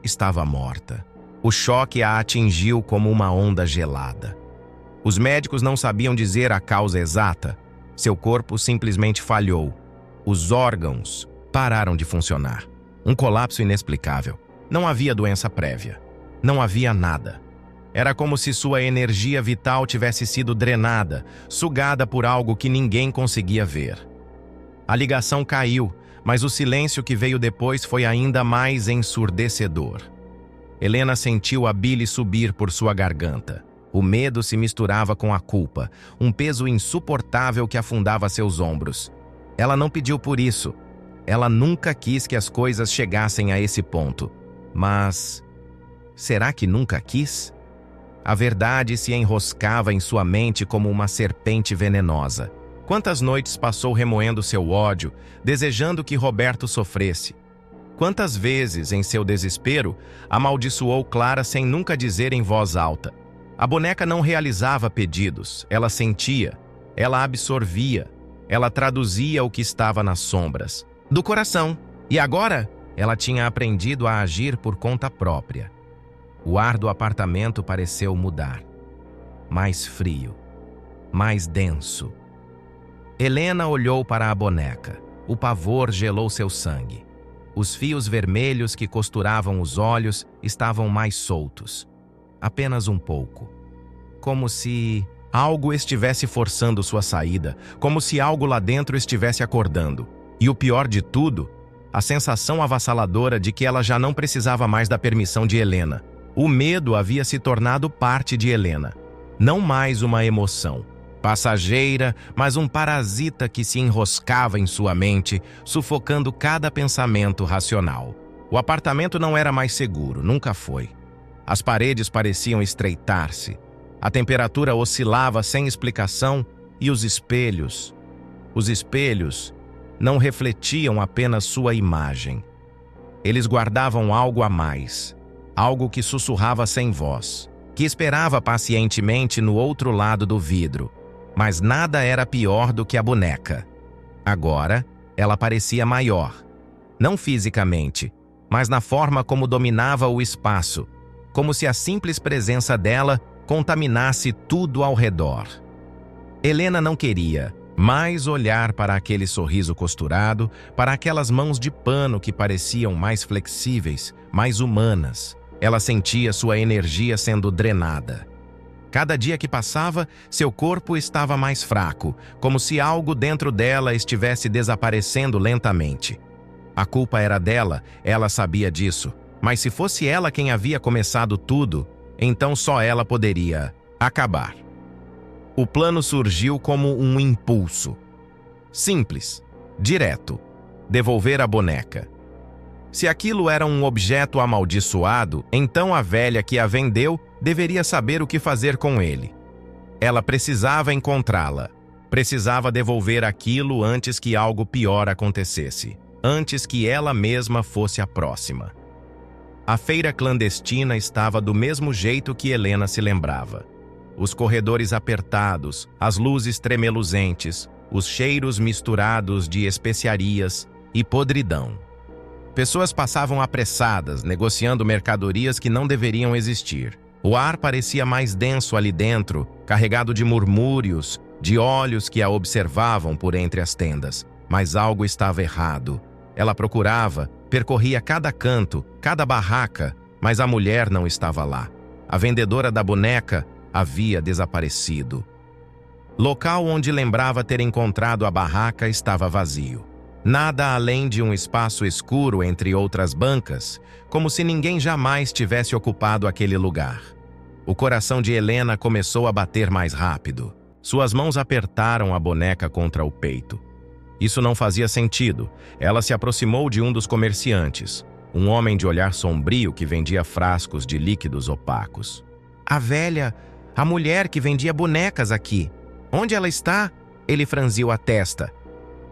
estava morta. O choque a atingiu como uma onda gelada. Os médicos não sabiam dizer a causa exata. Seu corpo simplesmente falhou. Os órgãos pararam de funcionar. Um colapso inexplicável. Não havia doença prévia. Não havia nada. Era como se sua energia vital tivesse sido drenada, sugada por algo que ninguém conseguia ver. A ligação caiu, mas o silêncio que veio depois foi ainda mais ensurdecedor. Helena sentiu a bile subir por sua garganta. O medo se misturava com a culpa, um peso insuportável que afundava seus ombros. Ela não pediu por isso. Ela nunca quis que as coisas chegassem a esse ponto. Mas será que nunca quis? A verdade se enroscava em sua mente como uma serpente venenosa. Quantas noites passou remoendo seu ódio, desejando que Roberto sofresse? Quantas vezes, em seu desespero, amaldiçoou Clara sem nunca dizer em voz alta? A boneca não realizava pedidos, ela sentia, ela absorvia, ela traduzia o que estava nas sombras, do coração. E agora, ela tinha aprendido a agir por conta própria. O ar do apartamento pareceu mudar. Mais frio, mais denso. Helena olhou para a boneca. O pavor gelou seu sangue. Os fios vermelhos que costuravam os olhos estavam mais soltos. Apenas um pouco. Como se algo estivesse forçando sua saída, como se algo lá dentro estivesse acordando. E o pior de tudo, a sensação avassaladora de que ela já não precisava mais da permissão de Helena. O medo havia se tornado parte de Helena. Não mais uma emoção passageira, mas um parasita que se enroscava em sua mente, sufocando cada pensamento racional. O apartamento não era mais seguro, nunca foi. As paredes pareciam estreitar-se. A temperatura oscilava sem explicação e os espelhos não refletiam apenas sua imagem. Eles guardavam algo a mais, algo que sussurrava sem voz, que esperava pacientemente no outro lado do vidro. Mas nada era pior do que a boneca. Agora, ela parecia maior. Não fisicamente, mas na forma como dominava o espaço, como se a simples presença dela contaminasse tudo ao redor. Helena não queria mais olhar para aquele sorriso costurado, para aquelas mãos de pano que pareciam mais flexíveis, mais humanas. Ela sentia sua energia sendo drenada. Cada dia que passava, seu corpo estava mais fraco, como se algo dentro dela estivesse desaparecendo lentamente. A culpa era dela, ela sabia disso, mas se fosse ela quem havia começado tudo, então só ela poderia acabar. O plano surgiu como um impulso. Simples, direto, devolver a boneca. Se aquilo era um objeto amaldiçoado, então a velha que a vendeu deveria saber o que fazer com ele. Ela precisava encontrá-la. Precisava devolver aquilo antes que algo pior acontecesse. Antes que ela mesma fosse a próxima. A feira clandestina estava do mesmo jeito que Helena se lembrava. Os corredores apertados, as luzes tremeluzentes, os cheiros misturados de especiarias e podridão. Pessoas passavam apressadas, negociando mercadorias que não deveriam existir. O ar parecia mais denso ali dentro, carregado de murmúrios, de olhos que a observavam por entre as tendas. Mas algo estava errado. Ela procurava, percorria cada canto, cada barraca, mas a mulher não estava lá. A vendedora da boneca havia desaparecido. Local onde lembrava ter encontrado a barraca estava vazio. Nada além de um espaço escuro entre outras bancas, como se ninguém jamais tivesse ocupado aquele lugar. O coração de Helena começou a bater mais rápido. Suas mãos apertaram a boneca contra o peito. Isso não fazia sentido. Ela se aproximou de um dos comerciantes, um homem de olhar sombrio que vendia frascos de líquidos opacos. A mulher que vendia bonecas aqui. Onde ela está? Ele franziu a testa.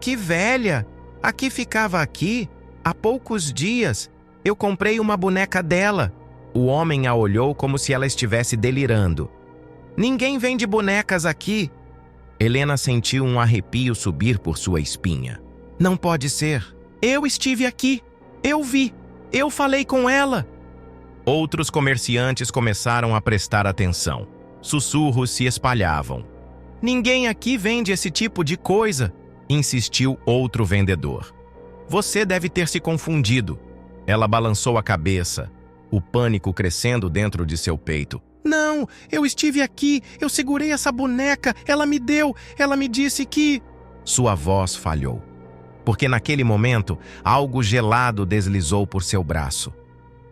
Que velha! Aqui ficava aqui, há poucos dias. Eu comprei uma boneca dela. O homem a olhou como se ela estivesse delirando. Ninguém vende bonecas aqui. Helena sentiu um arrepio subir por sua espinha. Não pode ser. Eu estive aqui. Eu vi. Eu falei com ela. Outros comerciantes começaram a prestar atenção. Sussurros se espalhavam. Ninguém aqui vende esse tipo de coisa, insistiu outro vendedor. Você deve ter se confundido. Ela balançou a cabeça, o pânico crescendo dentro de seu peito. Não, eu estive aqui, eu segurei essa boneca, ela me deu, ela me disse que... Sua voz falhou, porque naquele momento algo gelado deslizou por seu braço.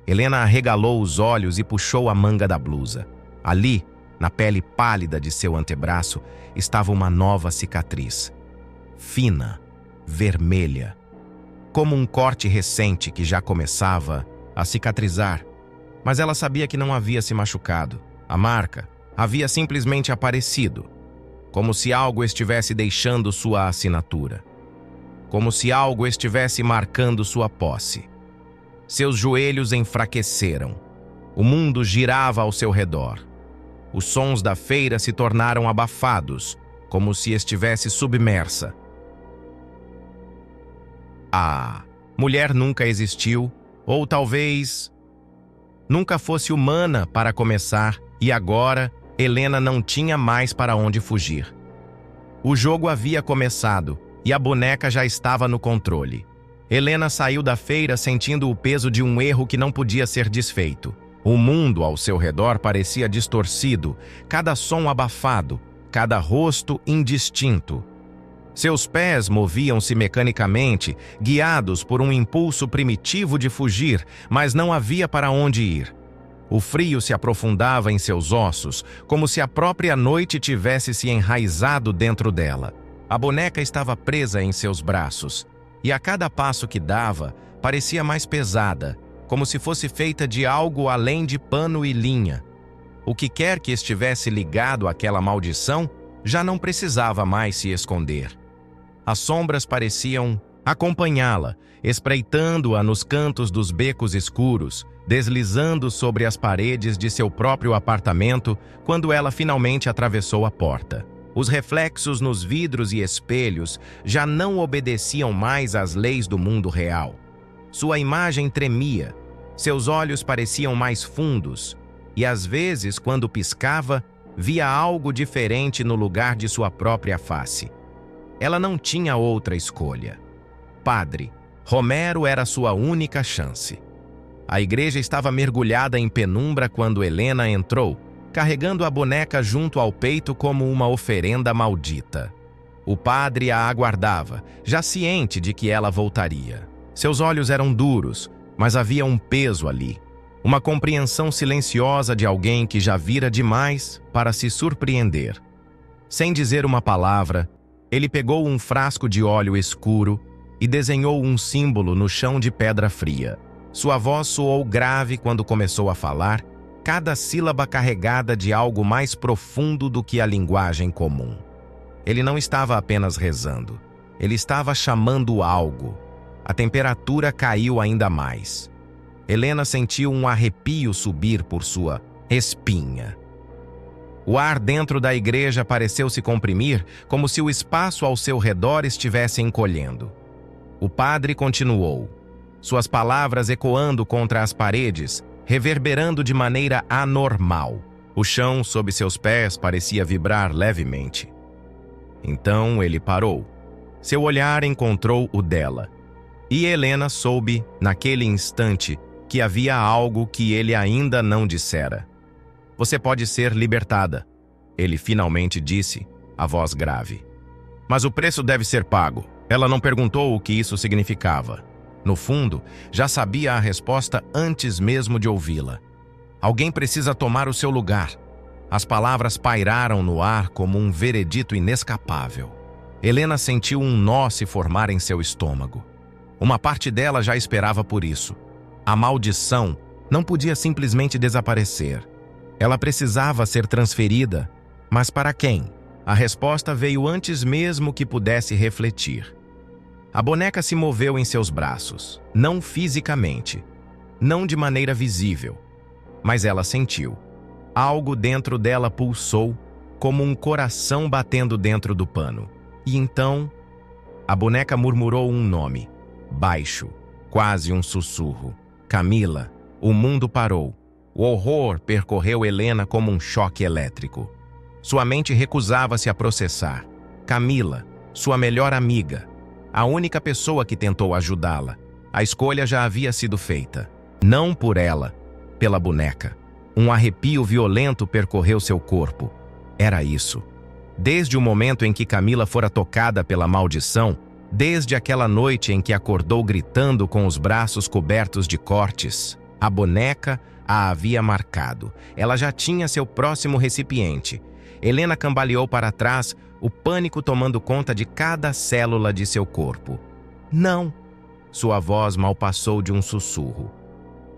Helena arregalou os olhos e puxou a manga da blusa. Ali, Na pele pálida de seu antebraço estava uma nova cicatriz. Fina, vermelha, como um corte recente que já começava a cicatrizar. Mas ela sabia que não havia se machucado. A marca havia simplesmente aparecido, como se algo estivesse deixando sua assinatura. Como se algo estivesse marcando sua posse. Seus joelhos enfraqueceram. O mundo girava ao seu redor. Os sons da feira se tornaram abafados, como se estivesse submersa. A mulher nunca existiu, ou talvez nunca fosse humana para começar, e agora Helena não tinha mais para onde fugir. O jogo havia começado, e a boneca já estava no controle. Helena saiu da feira sentindo o peso de um erro que não podia ser desfeito. O mundo ao seu redor parecia distorcido, cada som abafado, cada rosto indistinto. Seus pés moviam-se mecanicamente, guiados por um impulso primitivo de fugir, mas não havia para onde ir. O frio se aprofundava em seus ossos, como se a própria noite tivesse se enraizado dentro dela. A boneca estava presa em seus braços, e a cada passo que dava, parecia mais pesada, como se fosse feita de algo além de pano e linha. O que quer que estivesse ligado àquela maldição já não precisava mais se esconder. As sombras pareciam acompanhá-la, espreitando-a nos cantos dos becos escuros, deslizando sobre as paredes de seu próprio apartamento quando ela finalmente atravessou a porta. Os reflexos nos vidros e espelhos já não obedeciam mais às leis do mundo real. Sua imagem tremia, seus olhos pareciam mais fundos, e às vezes, quando piscava, via algo diferente no lugar de sua própria face. Ela não tinha outra escolha. Padre, Romero era sua única chance. A igreja estava mergulhada em penumbra quando Helena entrou, carregando a boneca junto ao peito como uma oferenda maldita. O padre a aguardava, já ciente de que ela voltaria. Seus olhos eram duros, mas havia um peso ali. Uma compreensão silenciosa de alguém que já vira demais para se surpreender. Sem dizer uma palavra, ele pegou um frasco de óleo escuro e desenhou um símbolo no chão de pedra fria. Sua voz soou grave quando começou a falar, cada sílaba carregada de algo mais profundo do que a linguagem comum. Ele não estava apenas rezando, ele estava chamando algo. A temperatura caiu ainda mais. Helena sentiu um arrepio subir por sua espinha. O ar dentro da igreja pareceu se comprimir, como se o espaço ao seu redor estivesse encolhendo. O padre continuou, suas palavras ecoando contra as paredes, reverberando de maneira anormal. O chão sob seus pés parecia vibrar levemente. Então ele parou. Seu olhar encontrou o dela. E Helena soube, naquele instante, que havia algo que ele ainda não dissera. Você pode ser libertada, ele finalmente disse, a voz grave. Mas o preço deve ser pago. Ela não perguntou o que isso significava. No fundo, já sabia a resposta antes mesmo de ouvi-la. Alguém precisa tomar o seu lugar. As palavras pairaram no ar como um veredito inescapável. Helena sentiu um nó se formar em seu estômago. Uma parte dela já esperava por isso. A maldição não podia simplesmente desaparecer. Ela precisava ser transferida. Mas para quem? A resposta veio antes mesmo que pudesse refletir. A boneca se moveu em seus braços, não fisicamente, não de maneira visível, mas ela sentiu. Algo dentro dela pulsou, como um coração batendo dentro do pano. E então, a boneca murmurou um nome, baixo, quase um sussurro. Camila. O mundo parou. O horror percorreu Helena como um choque elétrico. Sua mente recusava-se a processar. Camila, sua melhor amiga, a única pessoa que tentou ajudá-la. A escolha já havia sido feita. Não por ela, pela boneca. Um arrepio violento percorreu seu corpo. Era isso. Desde o momento em que Camila fora tocada pela maldição, desde aquela noite em que acordou gritando com os braços cobertos de cortes, a boneca a havia marcado. Ela já tinha seu próximo recipiente. Helena cambaleou para trás, o pânico tomando conta de cada célula de seu corpo. Não! Sua voz mal passou de um sussurro.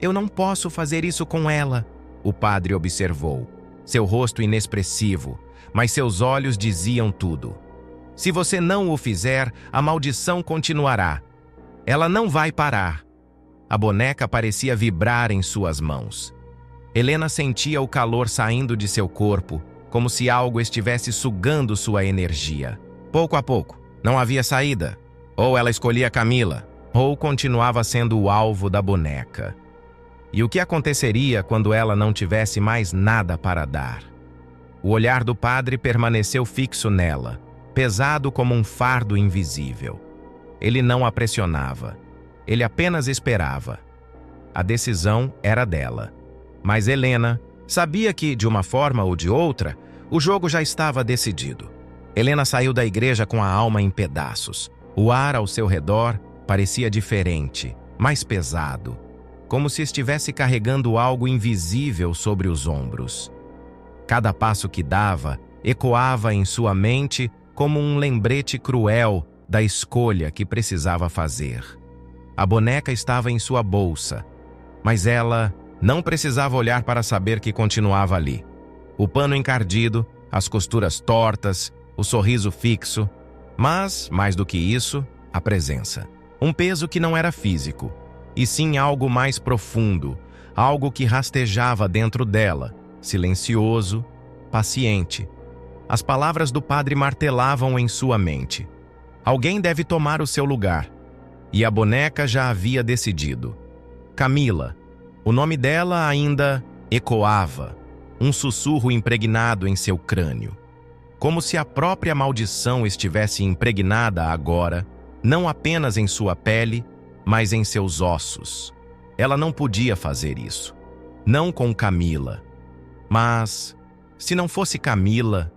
Eu não posso fazer isso com ela, o padre observou. Seu rosto inexpressivo, mas seus olhos diziam tudo. Se você não o fizer, a maldição continuará. Ela não vai parar. A boneca parecia vibrar em suas mãos. Helena sentia o calor saindo de seu corpo, como se algo estivesse sugando sua energia. Pouco a pouco, não havia saída. Ou ela escolhia Camila, ou continuava sendo o alvo da boneca. E o que aconteceria quando ela não tivesse mais nada para dar? O olhar do padre permaneceu fixo nela, pesado como um fardo invisível. Ele não a pressionava. Ele apenas esperava. A decisão era dela. Mas Helena sabia que, de uma forma ou de outra, o jogo já estava decidido. Helena saiu da igreja com a alma em pedaços. O ar ao seu redor parecia diferente, mais pesado, como se estivesse carregando algo invisível sobre os ombros. Cada passo que dava ecoava em sua mente como um lembrete cruel da escolha que precisava fazer. A boneca estava em sua bolsa, mas ela não precisava olhar para saber que continuava ali. O pano encardido, as costuras tortas, o sorriso fixo, mas, mais do que isso, a presença. Um peso que não era físico, e sim algo mais profundo, algo que rastejava dentro dela, silencioso, paciente. As palavras do padre martelavam em sua mente. Alguém deve tomar o seu lugar. E a boneca já havia decidido. Camila. O nome dela ainda ecoava, um sussurro impregnado em seu crânio. Como se a própria maldição estivesse impregnada agora, não apenas em sua pele, mas em seus ossos. Ela não podia fazer isso. Não com Camila. Mas, se não fosse Camila,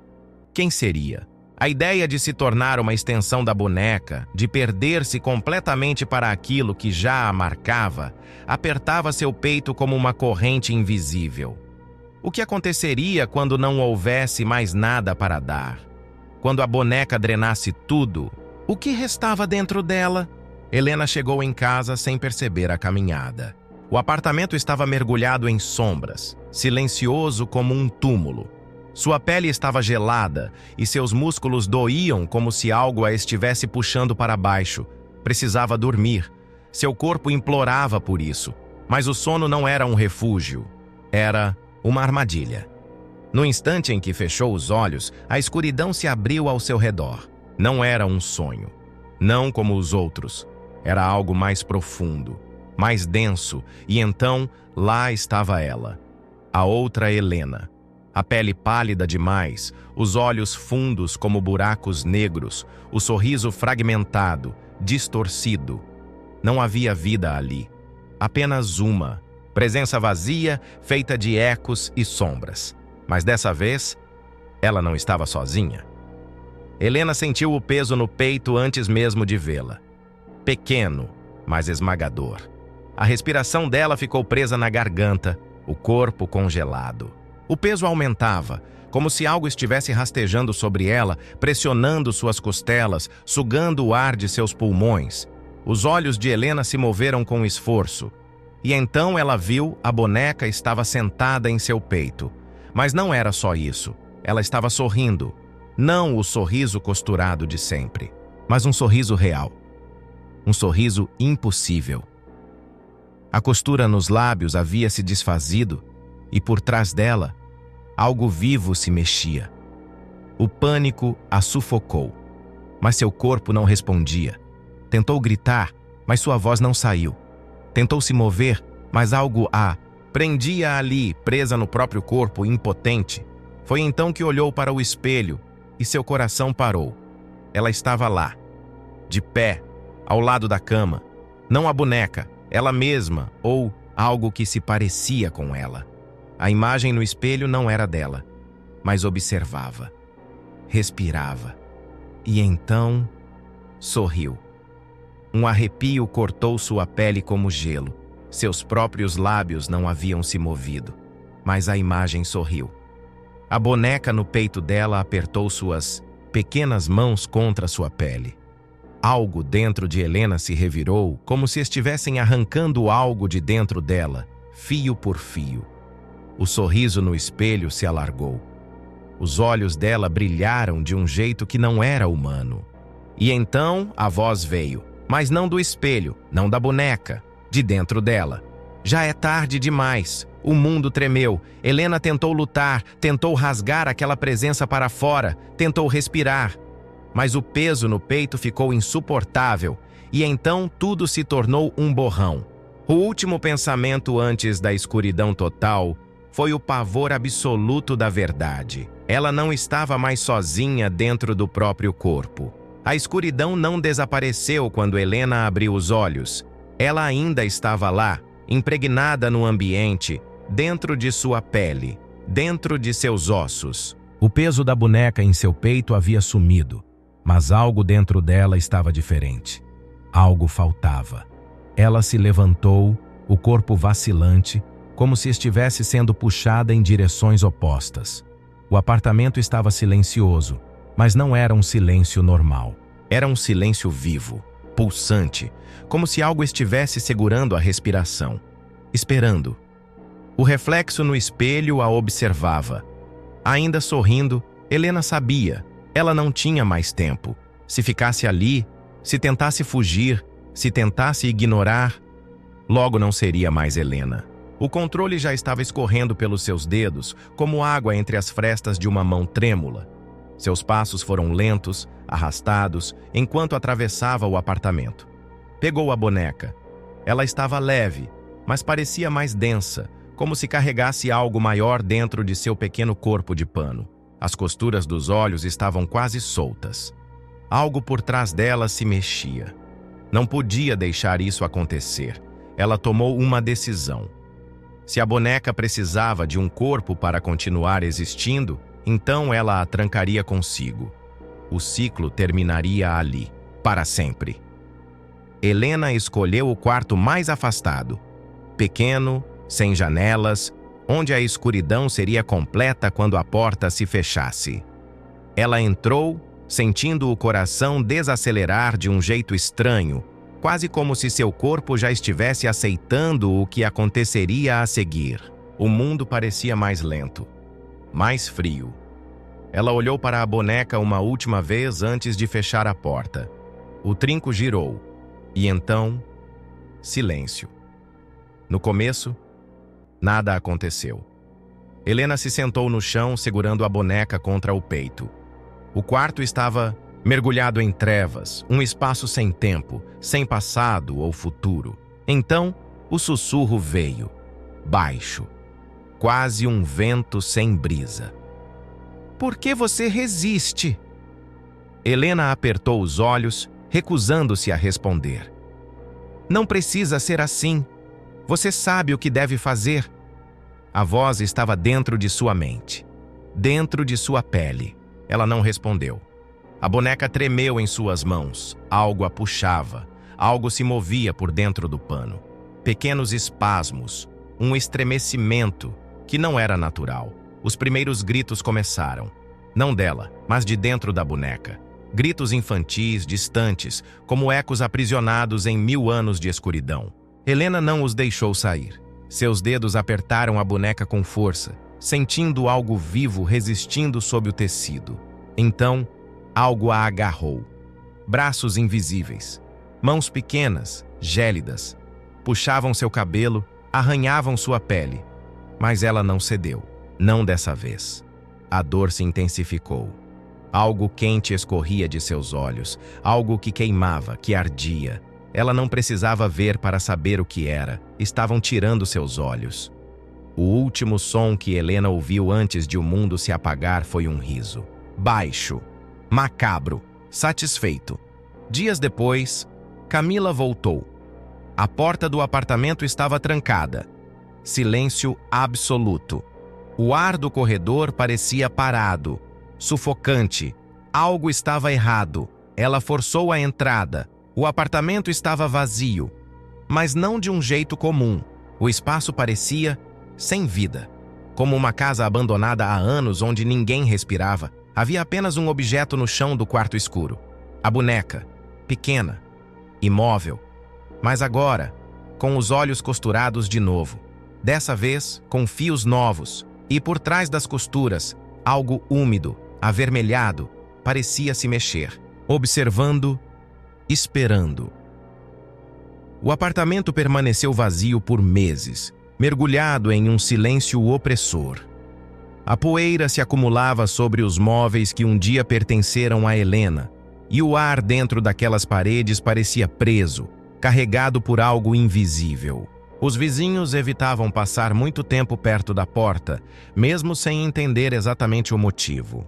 quem seria? A ideia de se tornar uma extensão da boneca, de perder-se completamente para aquilo que já a marcava, apertava seu peito como uma corrente invisível. O que aconteceria quando não houvesse mais nada para dar? Quando a boneca drenasse tudo, o que restava dentro dela? Helena chegou em casa sem perceber a caminhada. O apartamento estava mergulhado em sombras, silencioso como um túmulo. Sua pele estava gelada e seus músculos doíam como se algo a estivesse puxando para baixo. Precisava dormir. Seu corpo implorava por isso. Mas o sono não era um refúgio. Era uma armadilha. No instante em que fechou os olhos, a escuridão se abriu ao seu redor. Não era um sonho. Não como os outros. Era algo mais profundo, mais denso, e então lá estava ela. A outra Helena. A pele pálida demais, os olhos fundos como buracos negros, o sorriso fragmentado, distorcido. Não havia vida ali. Apenas uma, presença vazia, feita de ecos e sombras. Mas dessa vez, ela não estava sozinha. Helena sentiu o peso no peito antes mesmo de vê-la. Pequeno, mas esmagador. A respiração dela ficou presa na garganta, o corpo congelado. O peso aumentava, como se algo estivesse rastejando sobre ela, pressionando suas costelas, sugando o ar de seus pulmões. Os olhos de Helena se moveram com esforço. E então ela viu a boneca estava sentada em seu peito. Mas não era só isso. Ela estava sorrindo. Não o sorriso costurado de sempre, mas um sorriso real. Um sorriso impossível. A costura nos lábios havia se desfazido e por trás dela, algo vivo se mexia. O pânico a sufocou, mas seu corpo não respondia. Tentou gritar, mas sua voz não saiu. Tentou se mover, mas algo a prendia ali, presa no próprio corpo, impotente. Foi então que olhou para o espelho e seu coração parou. Ela estava lá, de pé, ao lado da cama. Não a boneca, ela mesma ou algo que se parecia com ela. A imagem no espelho não era dela, mas observava, respirava e então sorriu. Um arrepio cortou sua pele como gelo. Seus próprios lábios não haviam se movido, mas a imagem sorriu. A boneca no peito dela apertou suas pequenas mãos contra sua pele. Algo dentro de Helena se revirou, como se estivessem arrancando algo de dentro dela, fio por fio. O sorriso no espelho se alargou. Os olhos dela brilharam de um jeito que não era humano. E então a voz veio, mas não do espelho, não da boneca, de dentro dela. Já é tarde demais. O mundo tremeu. Helena tentou lutar, tentou rasgar aquela presença para fora, tentou respirar. Mas o peso no peito ficou insuportável, e então tudo se tornou um borrão. O último pensamento antes da escuridão total foi o pavor absoluto da verdade. Ela não estava mais sozinha dentro do próprio corpo. A escuridão não desapareceu quando Helena abriu os olhos. Ela ainda estava lá, impregnada no ambiente, dentro de sua pele, dentro de seus ossos. O peso da boneca em seu peito havia sumido, mas algo dentro dela estava diferente. Algo faltava. Ela se levantou, o corpo vacilante, como se estivesse sendo puxada em direções opostas. O apartamento estava silencioso, mas não era um silêncio normal. Era um silêncio vivo, pulsante, como se algo estivesse segurando a respiração, esperando. O reflexo no espelho a observava. Ainda sorrindo, Helena sabia, ela não tinha mais tempo. Se ficasse ali, se tentasse fugir, se tentasse ignorar, logo não seria mais Helena. O controle já estava escorrendo pelos seus dedos, como água entre as frestas de uma mão trêmula. Seus passos foram lentos, arrastados, enquanto atravessava o apartamento. Pegou a boneca. Ela estava leve, mas parecia mais densa, como se carregasse algo maior dentro de seu pequeno corpo de pano. As costuras dos olhos estavam quase soltas. Algo por trás dela se mexia. Não podia deixar isso acontecer. Ela tomou uma decisão. Se a boneca precisava de um corpo para continuar existindo, então ela a trancaria consigo. O ciclo terminaria ali, para sempre. Helena escolheu o quarto mais afastado, pequeno, sem janelas, onde a escuridão seria completa quando a porta se fechasse. Ela entrou, sentindo o coração desacelerar de um jeito estranho, quase como se seu corpo já estivesse aceitando o que aconteceria a seguir. O mundo parecia mais lento, mais frio. Ela olhou para a boneca uma última vez antes de fechar a porta. O trinco girou, e então, silêncio. No começo, nada aconteceu. Helena se sentou no chão, segurando a boneca contra o peito. O quarto estava mergulhado em trevas, um espaço sem tempo, sem passado ou futuro. Então, o sussurro veio, baixo, quase um vento sem brisa. Por que você resiste? Helena apertou os olhos, recusando-se a responder. Não precisa ser assim. Você sabe o que deve fazer. A voz estava dentro de sua mente, dentro de sua pele. Ela não respondeu. A boneca tremeu em suas mãos. Algo a puxava. Algo se movia por dentro do pano. Pequenos espasmos. Um estremecimento que não era natural. Os primeiros gritos começaram. Não dela, mas de dentro da boneca. Gritos infantis, distantes, como ecos aprisionados em 1000 anos de escuridão. Helena não os deixou sair. Seus dedos apertaram a boneca com força, sentindo algo vivo resistindo sob o tecido. Então, algo a agarrou. Braços invisíveis, mãos pequenas, gélidas, puxavam seu cabelo, arranhavam sua pele. Mas ela não cedeu, não dessa vez. A dor se intensificou. Algo quente escorria de seus olhos, algo que queimava, que ardia. Ela não precisava ver para saber o que era. Estavam tirando seus olhos. O último som que Helena ouviu antes de o mundo se apagar foi um riso. Baixo, macabro, satisfeito. Dias depois, Camila voltou. A porta do apartamento estava trancada. Silêncio absoluto. O ar do corredor parecia parado, sufocante. Algo estava errado. Ela forçou a entrada. O apartamento estava vazio. Mas não de um jeito comum. O espaço parecia sem vida, como uma casa abandonada há anos onde ninguém respirava. Havia apenas um objeto no chão do quarto escuro. A boneca, pequena, imóvel, mas agora, com os olhos costurados de novo. Dessa vez, com fios novos, e por trás das costuras, algo úmido, avermelhado, parecia se mexer, observando, esperando. O apartamento permaneceu vazio por meses, mergulhado em um silêncio opressor. A poeira se acumulava sobre os móveis que um dia pertenceram a Helena, e o ar dentro daquelas paredes parecia preso, carregado por algo invisível. Os vizinhos evitavam passar muito tempo perto da porta, mesmo sem entender exatamente o motivo.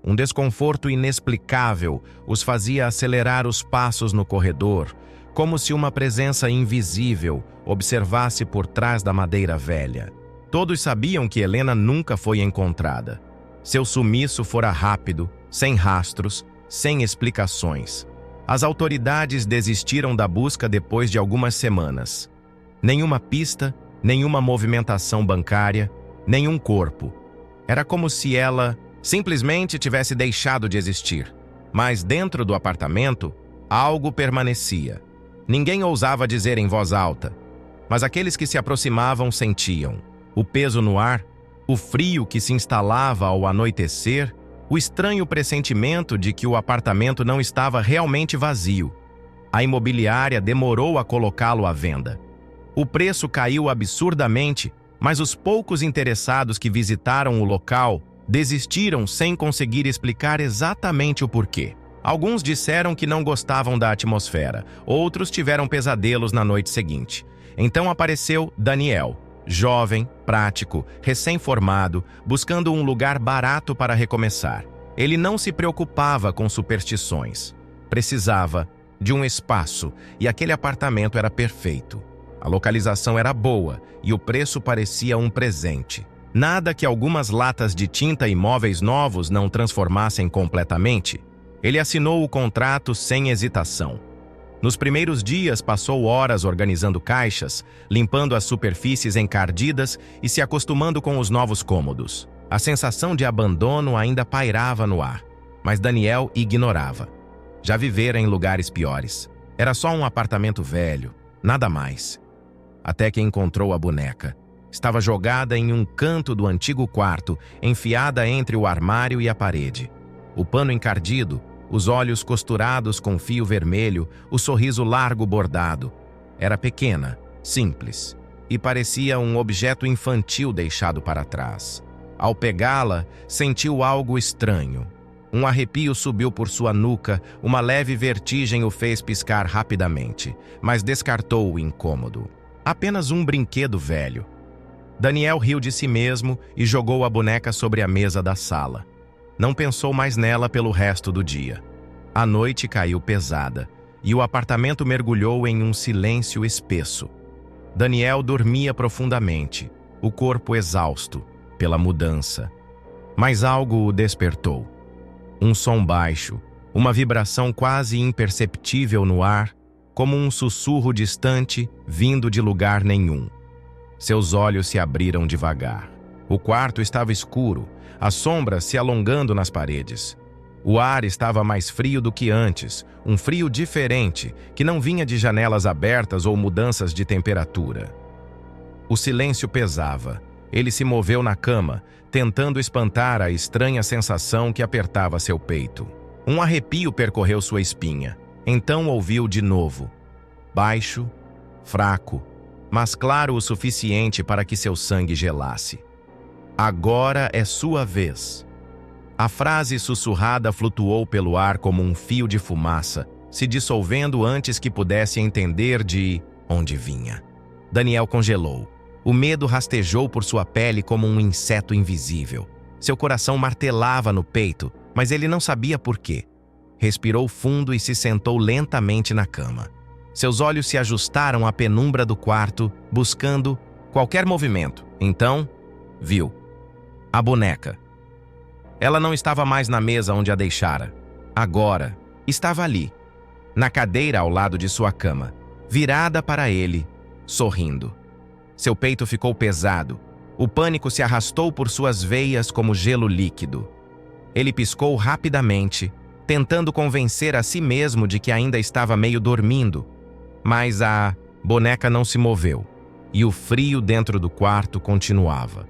Um desconforto inexplicável os fazia acelerar os passos no corredor, como se uma presença invisível observasse por trás da madeira velha. Todos sabiam que Helena nunca foi encontrada. Seu sumiço fora rápido, sem rastros, sem explicações. As autoridades desistiram da busca depois de algumas semanas. Nenhuma pista, nenhuma movimentação bancária, nenhum corpo. Era como se ela simplesmente tivesse deixado de existir. Mas dentro do apartamento, algo permanecia. Ninguém ousava dizer em voz alta, mas aqueles que se aproximavam sentiam. O peso no ar, o frio que se instalava ao anoitecer, o estranho pressentimento de que o apartamento não estava realmente vazio. A imobiliária demorou a colocá-lo à venda. O preço caiu absurdamente, mas os poucos interessados que visitaram o local desistiram sem conseguir explicar exatamente o porquê. Alguns disseram que não gostavam da atmosfera, outros tiveram pesadelos na noite seguinte. Então apareceu Daniel, jovem, prático, recém-formado, buscando um lugar barato para recomeçar. Ele não se preocupava com superstições. Precisava de um espaço e aquele apartamento era perfeito. A localização era boa e o preço parecia um presente. Nada que algumas latas de tinta e móveis novos não transformassem completamente. Ele assinou o contrato sem hesitação. Nos primeiros dias, passou horas organizando caixas, limpando as superfícies encardidas e se acostumando com os novos cômodos. A sensação de abandono ainda pairava no ar, mas Daniel ignorava. Já vivera em lugares piores. Era só um apartamento velho, nada mais. Até que encontrou a boneca. Estava jogada em um canto do antigo quarto, enfiada entre o armário e a parede. O pano encardido, os olhos costurados com fio vermelho, o sorriso largo bordado. Era pequena, simples, e parecia um objeto infantil deixado para trás. Ao pegá-la, sentiu algo estranho. Um arrepio subiu por sua nuca, uma leve vertigem o fez piscar rapidamente, mas descartou o incômodo. Apenas um brinquedo velho. Daniel riu de si mesmo e jogou a boneca sobre a mesa da sala. Não pensou mais nela pelo resto do dia. A noite caiu pesada e o apartamento mergulhou em um silêncio espesso. Daniel dormia profundamente, o corpo exausto pela mudança. Mas algo o despertou. Um som baixo, uma vibração quase imperceptível no ar, como um sussurro distante vindo de lugar nenhum. Seus olhos se abriram devagar. O quarto estava escuro, as sombras se alongando nas paredes. O ar estava mais frio do que antes, um frio diferente, que não vinha de janelas abertas ou mudanças de temperatura. O silêncio pesava. Ele se moveu na cama, tentando espantar a estranha sensação que apertava seu peito. Um arrepio percorreu sua espinha. Então ouviu de novo. Baixo, fraco, mas claro o suficiente para que seu sangue gelasse. Agora é sua vez. A frase sussurrada flutuou pelo ar como um fio de fumaça, se dissolvendo antes que pudesse entender de onde vinha. Daniel congelou. O medo rastejou por sua pele como um inseto invisível. Seu coração martelava no peito, mas ele não sabia por quê. Respirou fundo e se sentou lentamente na cama. Seus olhos se ajustaram à penumbra do quarto, buscando qualquer movimento. Então, viu. A boneca. Ela não estava mais na mesa onde a deixara. Agora, estava ali, na cadeira ao lado de sua cama. virada para ele, sorrindo. Seu peito ficou pesado. O pânico se arrastou por suas veias como gelo líquido. Ele piscou rapidamente, tentando convencer a si mesmo de que ainda estava meio dormindo. Mas a boneca não se moveu, e o frio dentro do quarto continuava.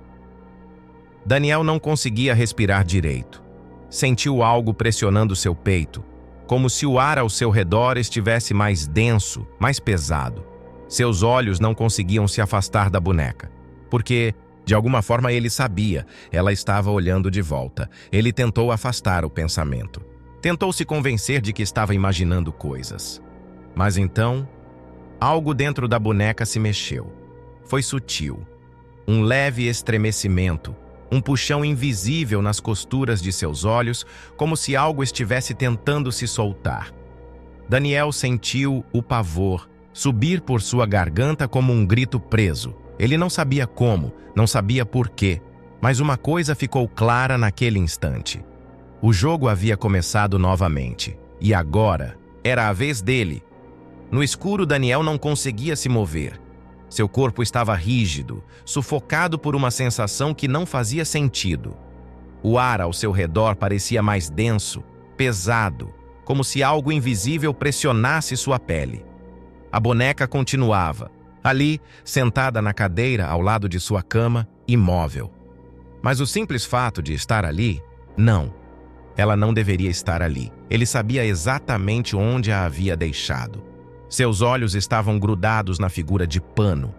Daniel não conseguia respirar direito. Sentiu algo pressionando seu peito, como se o ar ao seu redor estivesse mais denso, mais pesado. Seus olhos não conseguiam se afastar da boneca, porque, de alguma forma, ele sabia, ela estava olhando de volta. Ele tentou afastar o pensamento. Tentou se convencer de que estava imaginando coisas. Mas então, algo dentro da boneca se mexeu. Foi sutil. Um leve estremecimento, um puxão invisível nas costuras de seus olhos, como se algo estivesse tentando se soltar. Daniel sentiu o pavor subir por sua garganta como um grito preso. Ele não sabia como, não sabia por quê, mas uma coisa ficou clara naquele instante. O jogo havia começado novamente, e agora era a vez dele. No escuro, Daniel não conseguia se mover. Seu corpo estava rígido, sufocado por uma sensação que não fazia sentido. O ar ao seu redor parecia mais denso, pesado, como se algo invisível pressionasse sua pele. A boneca continuava, ali, sentada na cadeira ao lado de sua cama, imóvel. Mas o simples fato de estar ali, não. Ela não deveria estar ali. Ele sabia exatamente onde a havia deixado. Seus olhos estavam grudados na figura de pano.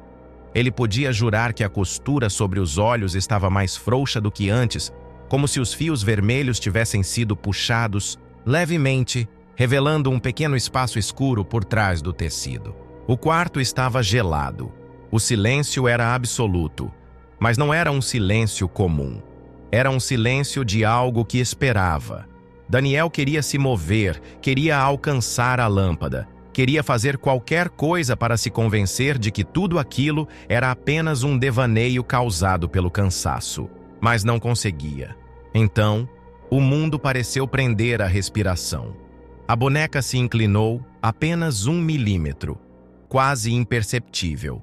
Ele podia jurar que a costura sobre os olhos estava mais frouxa do que antes, como se os fios vermelhos tivessem sido puxados levemente, revelando um pequeno espaço escuro por trás do tecido. O quarto estava gelado. O silêncio era absoluto, mas não era um silêncio comum. Era um silêncio de algo que esperava. Daniel queria se mover, queria alcançar a lâmpada. Queria fazer qualquer coisa para se convencer de que tudo aquilo era apenas um devaneio causado pelo cansaço, mas não conseguia. Então, o mundo pareceu prender a respiração. A boneca se inclinou apenas 1 milímetro, quase imperceptível,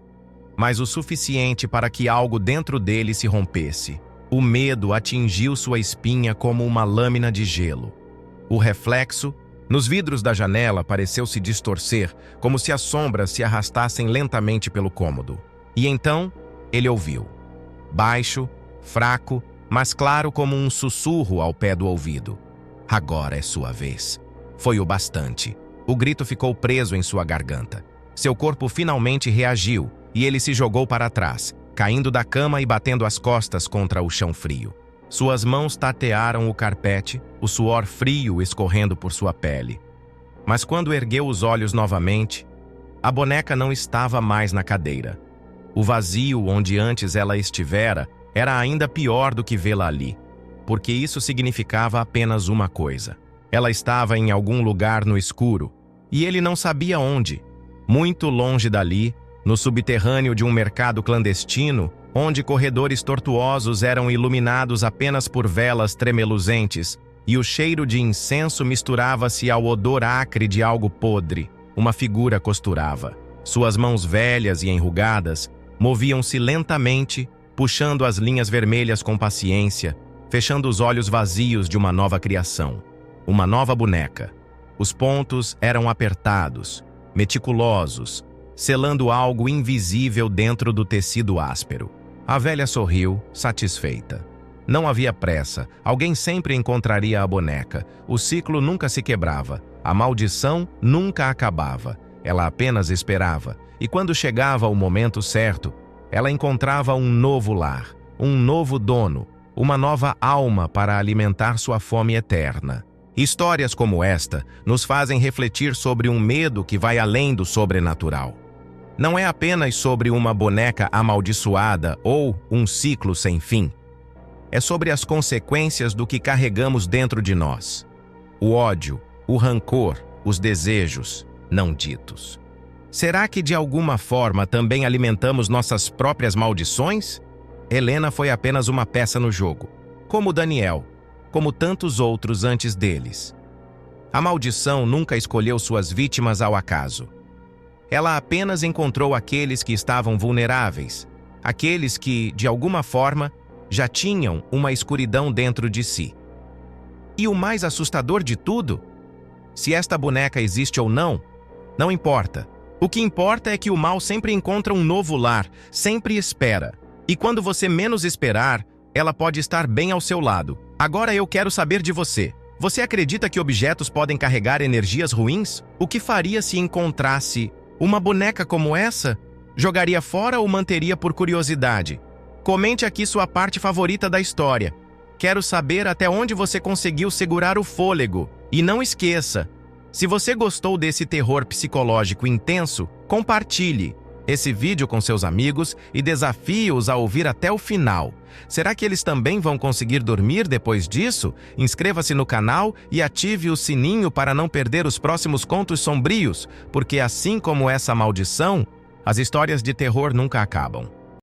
mas o suficiente para que algo dentro dele se rompesse. O medo atingiu sua espinha como uma lâmina de gelo. O reflexo nos vidros da janela pareceu se distorcer, como se as sombras se arrastassem lentamente pelo cômodo. E então, ele ouviu. Baixo, fraco, mas claro como um sussurro ao pé do ouvido. Agora é sua vez. Foi o bastante. O grito ficou preso em sua garganta. Seu corpo finalmente reagiu, e ele se jogou para trás, caindo da cama e batendo as costas contra o chão frio. Suas mãos tatearam o carpete, o suor frio escorrendo por sua pele. Mas quando ergueu os olhos novamente, a boneca não estava mais na cadeira. O vazio onde antes ela estivera era ainda pior do que vê-la ali, porque isso significava apenas uma coisa. Ela estava em algum lugar no escuro, e ele não sabia onde. Muito longe dali, no subterrâneo de um mercado clandestino, onde corredores tortuosos eram iluminados apenas por velas tremeluzentes, e o cheiro de incenso misturava-se ao odor acre de algo podre, uma figura costurava. Suas mãos velhas e enrugadas moviam-se lentamente, puxando as linhas vermelhas com paciência, fechando os olhos vazios de uma nova criação, uma nova boneca. Os pontos eram apertados, meticulosos, selando algo invisível dentro do tecido áspero. A velha sorriu, satisfeita. Não havia pressa, alguém sempre encontraria a boneca. O ciclo nunca se quebrava, a maldição nunca acabava. Ela apenas esperava, e quando chegava o momento certo, ela encontrava um novo lar, um novo dono, uma nova alma para alimentar sua fome eterna. Histórias como esta nos fazem refletir sobre um medo que vai além do sobrenatural. Não é apenas sobre uma boneca amaldiçoada ou um ciclo sem fim. É sobre as consequências do que carregamos dentro de nós. O ódio, o rancor, os desejos não ditos. Será que de alguma forma também alimentamos nossas próprias maldições? Helena foi apenas uma peça no jogo, como Daniel, como tantos outros antes deles. A maldição nunca escolheu suas vítimas ao acaso. Ela apenas encontrou aqueles que estavam vulneráveis, aqueles que, de alguma forma, já tinham uma escuridão dentro de si. E o mais assustador de tudo? Se esta boneca existe ou não, não importa. O que importa é que o mal sempre encontra um novo lar, sempre espera. E quando você menos esperar, ela pode estar bem ao seu lado. Agora eu quero saber de você. Você acredita que objetos podem carregar energias ruins? O que faria se encontrasse uma boneca como essa? Jogaria fora ou manteria por curiosidade? Comente aqui sua parte favorita da história. Quero saber até onde você conseguiu segurar o fôlego. E não esqueça, se você gostou desse terror psicológico intenso, compartilhe esse vídeo com seus amigos e desafie-os a ouvir até o final. Será que eles também vão conseguir dormir depois disso? Inscreva-se no canal e ative o sininho para não perder os próximos contos sombrios, porque assim como essa maldição, as histórias de terror nunca acabam.